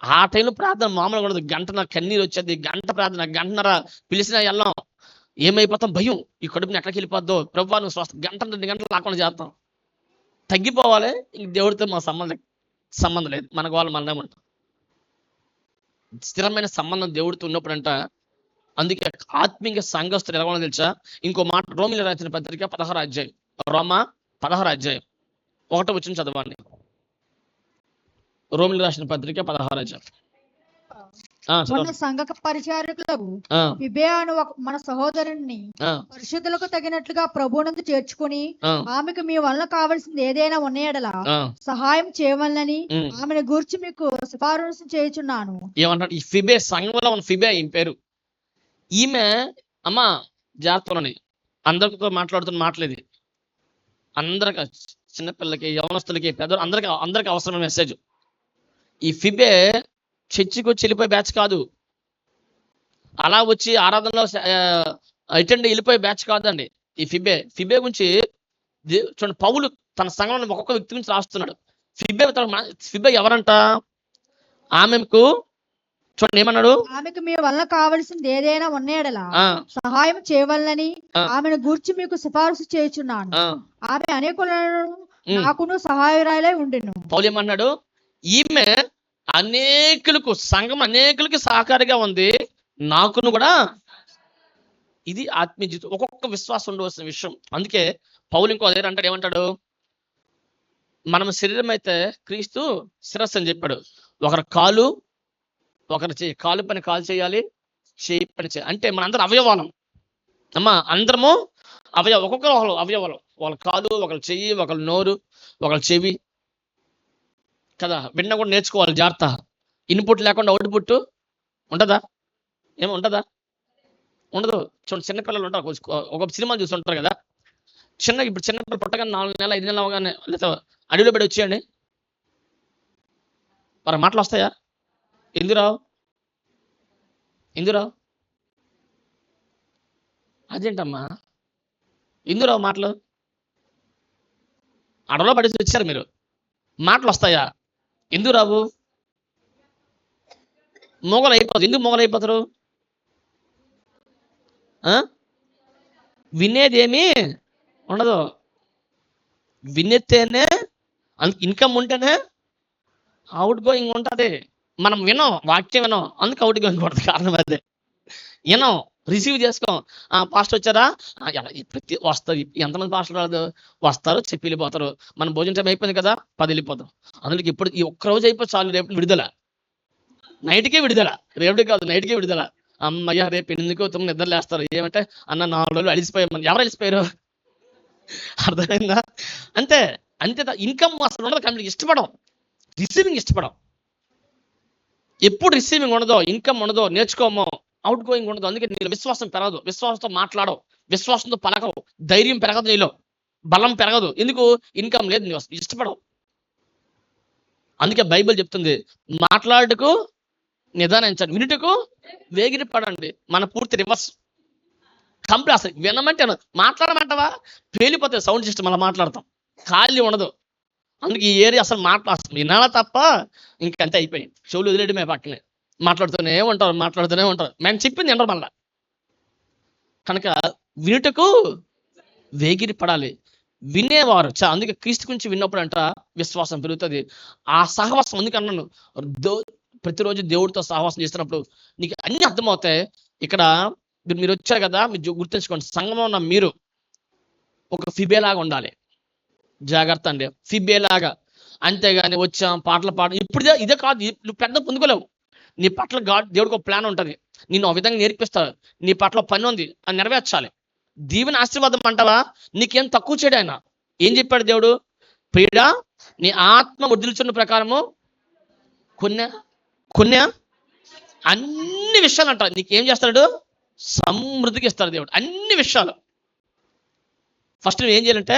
ఆ టైంలో ప్రార్థన మామూలుగా ఉండదు. గంట నాకు కన్నీరు వచ్చేది, గంట ప్రార్థన, గంటన్నర పిలిచినా వెళ్ళాం. ఏమైపోతాం, భయం, ఈ కడుపుని ఎక్కడికి వెళ్ళిపోద్దో, ప్రభువా నువ్వు స్వస్థ, గంట 2 గంటలు లేకుండా చేస్తాం, తగ్గిపోవాలి. ఇంక దేవుడితో మా సంబంధం లేదు, మనకు వాళ్ళు మనమే ఉంటాం. స్థిరమైన సంబంధం దేవుడితో ఉన్నప్పుడంట. అందుకే ఆత్మీయ సంఘస్థులు ఎలా ఉన్నా తెలుసా? ఇంకో మాట, రోమిల రాసిన పత్రిక 16వ అధ్యాయం, రోమా 16వ అధ్యాయం 1వ వచనం చదవండి. రోమిల రాసిన పత్రిక 16వ అధ్యాయం. మన సంఘ పరిచారకులకు ఫిబేను మన సహోదరుని పరిశుద్ధులకు తగినట్లుగా ప్రభువునందు చేర్చుకుని ఆమెకు మీ వలన కావలసింది ఏదైనా ఉన్న యెడల సహాయం చేయవలనని ఆమెను గూర్చి మీకు సిఫారసు చేయుచున్నాను. ఏమంటాడు? ఈ ఫిబే, సంఘంలో ఉన్న ఫిబే ఈ పేరు. ఈమె అమ్మ జాగ్రత్తలోని అందరితో మాట్లాడుతున్న మాటలేదు. అందరికి, చిన్నపిల్లలకి, యవనస్తులకి, పెద్దలు, అందరికి అవసరమైన మెసేజ్. ఈ ఫిబే చర్చికి వచ్చి వెళ్ళిపోయే బ్యాచ్ కాదు, అలా వచ్చి ఆరాధనలో అటెండ్ వెళ్ళిపోయే బ్యాచ్ కాదండి. ఈ ఫిబే గురించి చూడండి, పౌలు తన సంఘంలో ఒక్కొక్క వ్యక్తి గురించి రాస్తున్నాడు. ఫిబే ఎవరంట? ఆమెకు చూడండి ఏమన్నాడు? ఆమెకు మీ వలన కావలసింది ఏదైనా ఉన్న యెడల సహాయం చేయవలనని ఆమెను గూర్చి మీకు సిఫారసు చేయుచున్నాను. ఆమె అనేకులను నాకును సహాయరాలై ఉండెను. పౌలు ఏమన్నాడు? ఈమె అనేకులకు, సంఘం అనేకులకి సహకారిగా ఉంది, నాకును కూడా. ఇది ఆత్మీయ జీవితం, ఒక్కొక్క విశ్వాసం ఉండవలసిన విషయం. అందుకే పౌలు ఇంకో దగ్గర అంటాడు, ఏమంటాడు? మనం శరీరం అయితే క్రీస్తు శిరస్సు అని చెప్పాడు. ఒకరి కాలు, ఒకరి చేయి, కాలు పని కాలు చేయాలి, చేయి పని చేయాలి. అంటే మన అందరం అవయవాలం అమ్మా, అందరము ఒక్కొక్కరు అవయవాలం. వాళ్ళ కాలు, ఒకరి చెయ్యి, ఒకరి నోరు, ఒకరి చెవి కదా. విన్న కూడా నేర్చుకోవాలి జాగ్రత్త. ఇన్పుట్ లేకుండా అవుట్పుట్ ఉంటుందా? ఏమో ఉంటుందా? ఉండదు. చూడండి, చిన్నపిల్లలు ఉంటారు, ఒక సినిమా చూసి ఉంటారు కదా. ఇప్పుడు చిన్నపిల్లలు పుట్టగానే 4 నెలలు 5 నెలలు అవగానే లేదా అడవిలో పడి వచ్చేయండి, మరి మాటలు వస్తాయా? ఎందురావు? అదేంటమ్మా ఎందురావు మాటలు? అడవిలో పడి వచ్చారు మీరు, మాటలు వస్తాయా? ఎందుకు రావు? మొగలు అయిపోతారు. ఎందుకు మొగలు అయిపోతారు? వినేదేమీ ఉండదు. వినేస్తేనే, ఇన్కమ్ ఉంటేనే అవుట్ గోయింగ్ ఉంటుంది. మనం వినం, వాక్యం వినం, అందుకు అవుట్ గోయింగ్ ఉంటుంది. కారణం అదే, వినం, రిసీవ్ చేసుకోం. పాస్టర్ వచ్చారా, ప్రతి వస్తారు. ఎంతమంది పాస్టర్ రాదు, వస్తారు, చెప్పి వెళ్ళిపోతారు. మన భోజనం టైం అయిపోయింది కదా, 10 వెళ్ళిపోతాం. అందులోకి ఇప్పుడు ఈ ఒక్కరోజు అయిపోయి చాలు, రేపు విడుదల, నైట్కే విడుదల, రేపటి కాదు నైట్కే విడుదల. అమ్మయ్య రేపు 8కి 9 నిద్రలు వేస్తారు. ఏమంటే అన్న 4 రోజులు అలిసిపోయాం. ఎవరు అలిసిపోయారు? అర్థమైందా? అంతే. ఇన్కమ్ అసలు ఉండదు. కంప్లీట్ ఇష్టపడం, రిసీవింగ్ ఇష్టపడం. ఎప్పుడు రిసీవింగ్ ఉండదో, ఇన్కమ్ ఉండదో, నేర్చుకోమో, అవుట్ గోయింగ్ ఉండదు. అందుకే నీలో విశ్వాసం పెరగదు, విశ్వాసంతో మాట్లాడవు, విశ్వాసంతో పలకవు, ధైర్యం పెరగదు, నీలో బలం పెరగదు. ఎందుకు? ఇన్కమ్ లేదు, నీవు ఇష్టపడవు. అందుకే బైబిల్ చెప్తుంది, మాట్లాడుటకు నిదానించండి, వినుటకు వేగిరి పడండి. మన పూర్తి రివర్స్, కంప్లీట్. అసలు వినమంటే మాట్లాడమంటావా, పేలిపోతాయి సౌండ్ సిస్టమ్, అలా మాట్లాడతాం, ఖాళీ ఉండదు. అందుకే ఈ ఏరియా అసలు వినాలా తప్ప ఇంకంతే, అయిపోయింది. చెవులు వదిలేయడమే, పక్కనే మాట్లాడుతూనే ఉంటారు. మేము చెప్పింది వినరు మళ్ళా. కనుక వినుటకు వేగిరి పడాలి, వినేవారు. అందుకే క్రీస్తు గురించి విన్నప్పుడు అంట విశ్వాసం పెరుగుతుంది. ఆ సహవాసం, అందుకే అన్నాను, ప్రతిరోజు దేవుడితో సహవాసం చేస్తున్నప్పుడు నీకు అన్ని అర్థమవుతాయి. ఇక్కడ మీరు వచ్చారు కదా, మీరు గుర్తుంచుకోండి, సంఘంలో ఉన్న మీరు ఒక ఫిబేలాగా ఉండాలి. జాగ్రత్త అండి, ఫిబేలాగా. అంతేగాని వచ్చాం పాటలు ఇప్పుడు ఇదే కాదు, నువ్వు పెద్ద పొందుకోలేవు. నీ పట్ల దేవుడికి ఒక ప్లాన్ ఉంటుంది, నిన్ను ఒక విధంగా నేర్పిస్తాడు. నీ పట్ల పని ఉంది, అది నెరవేర్చాలి. దీవెన ఆశీర్వాదం అంటావా, నీకేం తక్కువ చేయడు ఆయన. ఏం చెప్పాడు దేవుడు? ప్రియుడా, నీ ఆత్మ వదిలిచున్న ప్రకారము కొన్ని అన్ని విషయాలు అంటారు. నీకేం చేస్తాడు? సమృద్ధికి ఇస్తాడు దేవుడు, అన్ని విషయాలు. ఫస్ట్ నువ్వు ఏం చేయాలంటే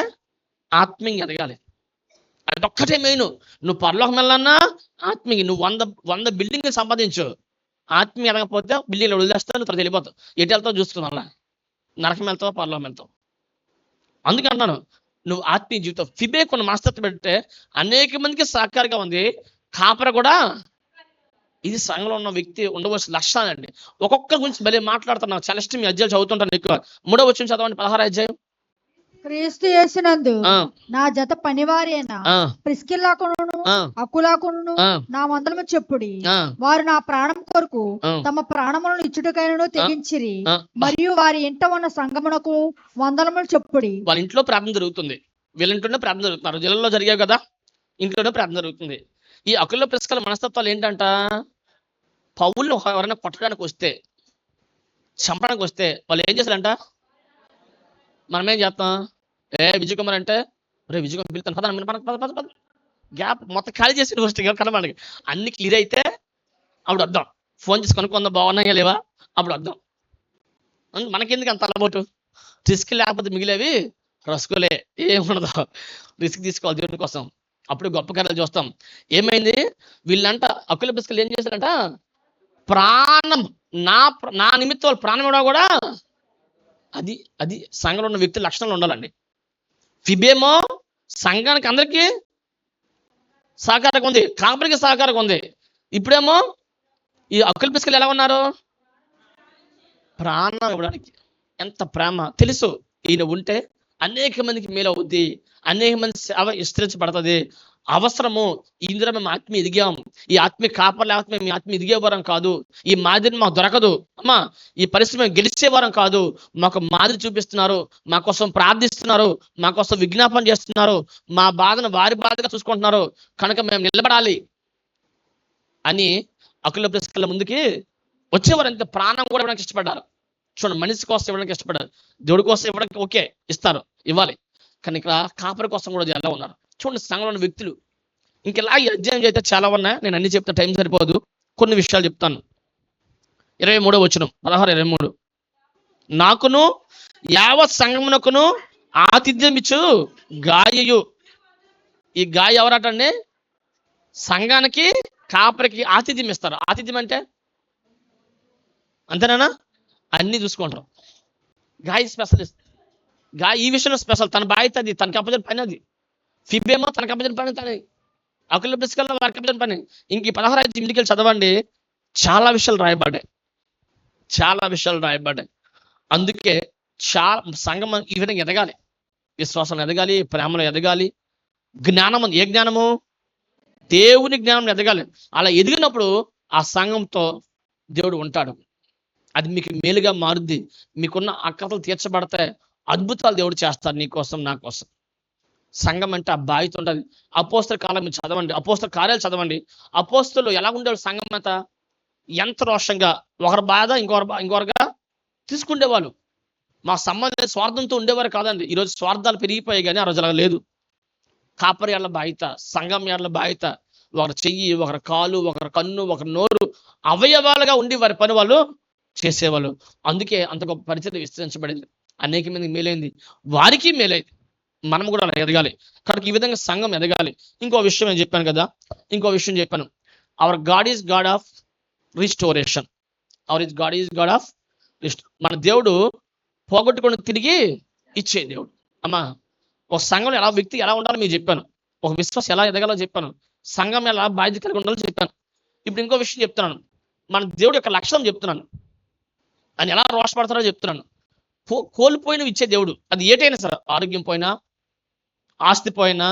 ఆత్మీయంగా ఎదగాలి. అదొక్కటే మెయిన్. నువ్వు పరలోకం వెళ్ళాలన్నా ఆత్మీయ, నువ్వు 100 బిల్డింగ్లు సంపాదించు, ఆత్మీయ ఎదగకపోతే బిల్డింగ్లు వదిలేస్తావు, నువ్వు తర్వాత వెళ్ళిపోతావు. ఎటు వెళ్తావు చూసుకున్నా, నరకం వెళ్తావు, పరలోకం వెళ్తావు. అందుకే అన్నాను, నువ్వు ఆత్మీయ జీవితం ఫిబే కొన్ని మనస్తత్వం పెడితే అనేక మందికి సహకారిగా ఉంది. కాపర కూడా ఇది సంఘంలో ఉన్న వ్యక్తి ఉండవలసిన లక్షణాలండి. ఒక్కొక్కరి గురించి భలే మాట్లాడుతాను. నాకు చాలా ఇష్టం ఈ అధ్యాయాలు చదువుతుంటాను ఎక్కువ. 3వ వచనం చదవండి, 16వ అధ్యాయం. క్రీస్తు యేసునందు ఆ, నా జత పనివారైన ఆ, ప్రిస్కిల్లాకును ఆ, అకులాకును ఆ, నా వందనము చెప్పుడి. ఆ, వారు నా ప్రాణం కొరకు ఆ, తమ ప్రాణములను ఇచ్చుటకైనను తెగించిరి. ఆ. మరియు వారి ఇంట ఉన్న సంగమునకు వందనములు చెప్పుడి. వాళ్ళ ఇంట్లో ప్రార్థన జరుగుతుంది, వీళ్ళ ఇంట్లోనే ప్రార్థన జరుగుతున్నారు. జిల్లాలో జరిగాయి కదా, ఇంట్లోనే ప్రార్థన జరుగుతుంది. ఈ అకుల ప్రిస్కల మనస్తత్వాలు ఏంటంట, పౌలు ఎవరైనా కొట్టడానికి వస్తే, చంపడానికి వస్తే వాళ్ళు ఏం చేశారంట, మనం ఏం చేస్తాం, విజయ్ కుమార్ అంటే రే విజయ్ కుమార్ పిలుతాను పద పద పద పద పద, గ్యాప్ మొత్తం ఖాళీ చేసి ఫస్ట్ కనబడి అన్ని క్లియర్ అయితే అప్పుడు వద్దాం, ఫోన్ చేసి కనుక్కుందాం బాగున్నాయా లేవా, అప్పుడు వద్దాం. మనకెందుకు అంత అలబోటు, రిస్క్ లేకపోతే మిగిలేవి రస్కులే, ఏముండదు, రిస్క్ తీసుకోవాలి దేవుని కోసం, అప్పుడు గొప్ప కార్యాలు చూస్తాం. ఏమైంది, వీళ్ళంట అకుల పిస్కలు ఏం చేశారంట, ప్రాణం నా నిమిత్తం వాళ్ళు ప్రాణం ఇవ్వడం కూడా, అది అది సంఘంలో ఉన్న వ్యక్తి లక్షణాలు ఉండాలండి. ఫిబేమో సంఘానికి అందరికీ సహకారంగా ఉంది, కాపరికి సహకారంగా ఉంది. ఇప్పుడేమో ఈ అకుల పిస్కలు ఎలా ఉన్నారు, ప్రాణం ఇవ్వడానికి. ఎంత ప్రేమ తెలుసు, ఈయన ఉంటే అనేక మందికి మేలు అవుద్ది, అనేక మంది సేవ విస్తరించబడుతుంది, అవసరము. ఇందులో మేము ఆత్మీయ ఎదిగాం, ఈ ఆత్మీయ కాపర్ లేకపోతే మేము ఆత్మీయ ఎదిగే వారం కాదు, ఈ మాదిరి మాకు దొరకదు అమ్మా, ఈ పరిస్థితి మేము గెలిచే వారం కాదు, మాకు మాదిరి చూపిస్తున్నారు, మా కోసం ప్రార్థిస్తున్నారు, మా కోసం విజ్ఞాపన చేస్తున్నారు, మా బాధను వారి బాధగా చూసుకుంటున్నారు, కనుక మేము నిలబడాలి అని అకుల ప్రిస్కల ముందుకి వచ్చేవారు. అంతే, ప్రాణం కూడా ఇవ్వడానికి ఇష్టపడ్డారు. చూడండి, మనిషి కోసం ఇవ్వడానికి ఇష్టపడ్డారు, దేవుడి కోసం ఇవ్వడానికి ఓకే ఇస్తారు, ఇవ్వాలి, కానీ ఇక్కడ కాపరి కోసం కూడా ఎలా ఉన్నారు చూడండి సంఘంలో ఉన్న వ్యక్తులు. ఇంకెలా ఈ అధ్యాయం అయితే చాలా ఉన్నాయి, నేను అన్ని చెప్తే టైం సరిపోదు, కొన్ని విషయాలు చెప్తాను. 23వ వచనం 16-23, నాకును యావత్ సంఘమునకును ఆతిథ్యం ఇచ్చు గాయయు. ఈ గాయ ఎవరటండి, సంఘానికి కాపరికి ఆతిథ్యం ఇస్తారు. ఆతిథ్యం అంటే అంతేనా, అన్ని చూసుకుంటారు. గాయ స్పెషలిస్ట్, గాయ ఈ విషయంలో స్పెషల్, తన బాధ్యత అది, తనకి అప్పచిన పని అది. ఫిబేమో తనకు అప్పచిన పని, తన అకుల ప్రిస్కల వారికి అప్పచిన పని. ఇంక 16 ఇంటికి చదవండి, చాలా విషయాలు రాయబడ్డాయి, చాలా విషయాలు రాయబడ్డాయి. అందుకే చాలా సంఘం ఈ విధంగా ఎదగాలి, విశ్వాసంలో ఎదగాలి, ప్రేమలో ఎదగాలి, జ్ఞానం, ఏ జ్ఞానము, దేవుని జ్ఞానం ఎదగాలి. అలా ఎదిగినప్పుడు ఆ సంఘంతో దేవుడు ఉంటాడు, అది మీకు మేలుగా మారుద్ది, మీకున్న అక్కతలు తీర్చబడతాయి, అద్భుతాలు దేవుడు చేస్తాడు నీ కోసం నా కోసం. సంఘం అంటే ఆ బాధ్యత ఉంటుంది. అపోస్తల కాలం మీరు చదవండి, అపోస్తల కార్యాలు చదవండి, అపోస్తలు ఎలా ఉండేవాళ్ళు, సంఘం అంతా ఎంత రోషంగా, ఒకరి బాధ ఇంకొకరుగా తీసుకుండేవాళ్ళు. మా సంబంధం స్వార్థంతో ఉండేవారు కాదండి. ఈరోజు స్వార్థాలు పెరిగిపోయాయి, కానీ ఆ రోజు అలా లేదు. కాపరి ఏళ్ల బాధ్యత, సంఘం ఏళ్ల బాధ్యత, ఒకరి చెయ్యి, ఒకరి కాలు, ఒకరి కన్ను, ఒకరి నోరు, అవయవాలుగా ఉండి వారి పని వాళ్ళు చేసేవాళ్ళు. అందుకే అంత గొప్ప పరిచయం విస్తరించబడింది, అనేక మందికి మేలైంది, వారికి మేలైంది. మనం కూడా అలా ఎదగాలి. కనుక ఈ విధంగా సంఘం ఎదగాలి. ఇంకో విషయం నేను చెప్పాను కదా, ఇంకో విషయం చెప్పాను, hour God is God of restoration. God is God of మన దేవుడు పోగొట్టుకొని తిరిగి ఇచ్చే దేవుడు. అమ్మా, ఒక సంఘంలో ఎలా వ్యక్తి ఎలా ఉండాలో మీకు చెప్పాను, ఒక విశ్వాసం ఎలా ఎదగాలో చెప్పాను, సంఘం ఎలా బాధ్యత కలిగి ఉండాలో చెప్పాను. ఇప్పుడు ఇంకో విషయం చెప్తున్నాను, మన దేవుడు యొక్క లక్షణం చెప్తున్నాను, అని ఎలా రోషపడతారో చెప్తున్నాను. కోల్పోయినవి ఇచ్చే దేవుడు, అది ఏటైనా సరే, ఆరోగ్యం పోయినా, ఆస్తి పోయినా,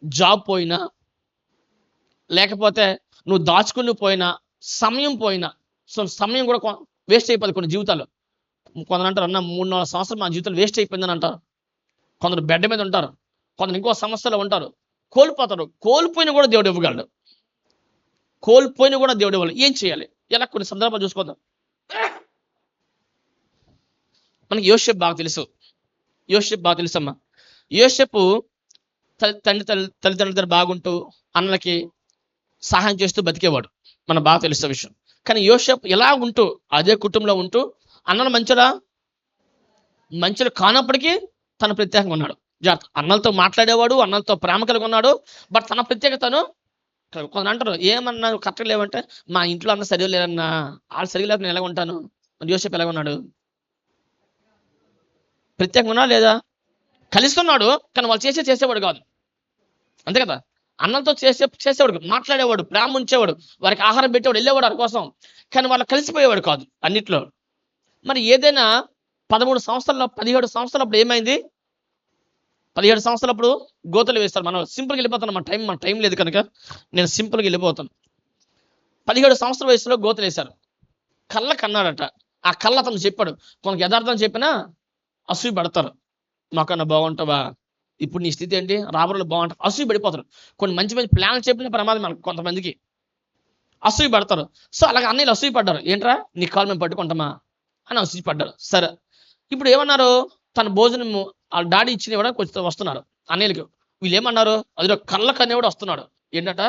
జాబ్ పోయినా, లేకపోతే నువ్వు దాచుకుని పోయినా, సమయం పోయినా. సో సమయం కూడా వేస్ట్ అయిపోతుంది కొన్ని జీవితాలు. కొందరు అంటారు, అన్న 3-4 సంవత్సరాలు మా జీవితాలు వేస్ట్ అయిపోయిందని అంటారు. కొందరు బెడ్ మీద ఉంటారు, కొందరు ఇంకో సమస్యలో ఉంటారు, కోల్పోతారు. కోల్పోయిన కూడా దేవుడు ఇవ్వగలడు, కోల్పోయిన కూడా దేవుడు ఇవ్వాలి. ఏం చేయాలి, ఎలా, కొన్ని సందర్భాలు చూసుకోదాం. మనకి యోసేపు బాగా తెలుసమ్మా. యోసేపు తల్లిదండ్రులు బాగుంటూ అన్నలకి సహాయం చేస్తూ బతికేవాడు, మనకు బాగా తెలుసే విషయం. కానీ యోసేపు ఎలా ఉంటూ, అదే కుటుంబంలో ఉంటూ, అన్నలు మంచిలో కానప్పటికీ తన ప్రత్యేకంగా ఉన్నాడు. అన్నలతో మాట్లాడేవాడు, అన్నలతో ప్రేమ కలిగి ఉన్నాడు, బట్ తన ప్రత్యేకతను కొందరు అంటారు, ఏమన్నా కరెక్ట్ లేవంటే, మా ఇంట్లో అన్న సరిగా లేరన్నా, వాళ్ళు సరిగా లేక నేను ఎలా ఉంటాను. యోసేపు ఎలాగ ఉన్నాడు, ప్రత్యేకంగా ఉన్నా లేదా, కలిసి ఉన్నాడు, కానీ వాళ్ళు చేసేవాడు కాదు, అంతే కదా. అన్నలతో చేసేవాడు, మాట్లాడేవాడు, ప్రేమ ఉంచేవాడు, వారికి ఆహారం పెట్టేవాడు, వెళ్ళేవాడు వారి కోసం. కానీ వాళ్ళు కలిసిపోయేవాడు కాదు అన్నిట్లో. మరి ఏదైనా 17 సంవత్సరాలప్పుడు ఏమైంది? 17 సంవత్సరాలప్పుడు గోతులు వేస్తారు. మనం సింపుల్గా వెళ్ళిపోతాను, మన టైం లేదు కనుక నేను సింపుల్గా వెళ్ళిపోతాను. 17 సంవత్సరాల వయసులో గోతులు వేశారు. కళ్ళ కన్నాడట. ఆ కళ్ళ అతను చెప్పాడు. కొంత యథార్థం చెప్పినా అసూయ పడతారు. మాకన్నా బాగుంటావా, ఇప్పుడు నీ స్థితి ఏంటి, రాబర్లు బాగుంటారు, అసూయ పడిపోతారు. కొన్ని మంచి ప్లాన్లు చెప్పిన ప్రమాదం మనకు కొంతమందికి అసూయ పడతారు. సో అలాగే అన్నయ్యలు అసూయ పడ్డారు. ఏంట్రా నీ కాలు మేము పట్టుకుంటామా అని అసూయ పడ్డారు. సరే, ఇప్పుడు ఏమన్నారు? తన భోజనం వాళ్ళ డాడీ ఇచ్చిన ఇవ్వడానికి వస్తున్నారు అన్నయ్యలకి. వీళ్ళు ఏమన్నారు? అదిలో కళ్ళ కనేవాడు వస్తున్నాడు. ఏంటట?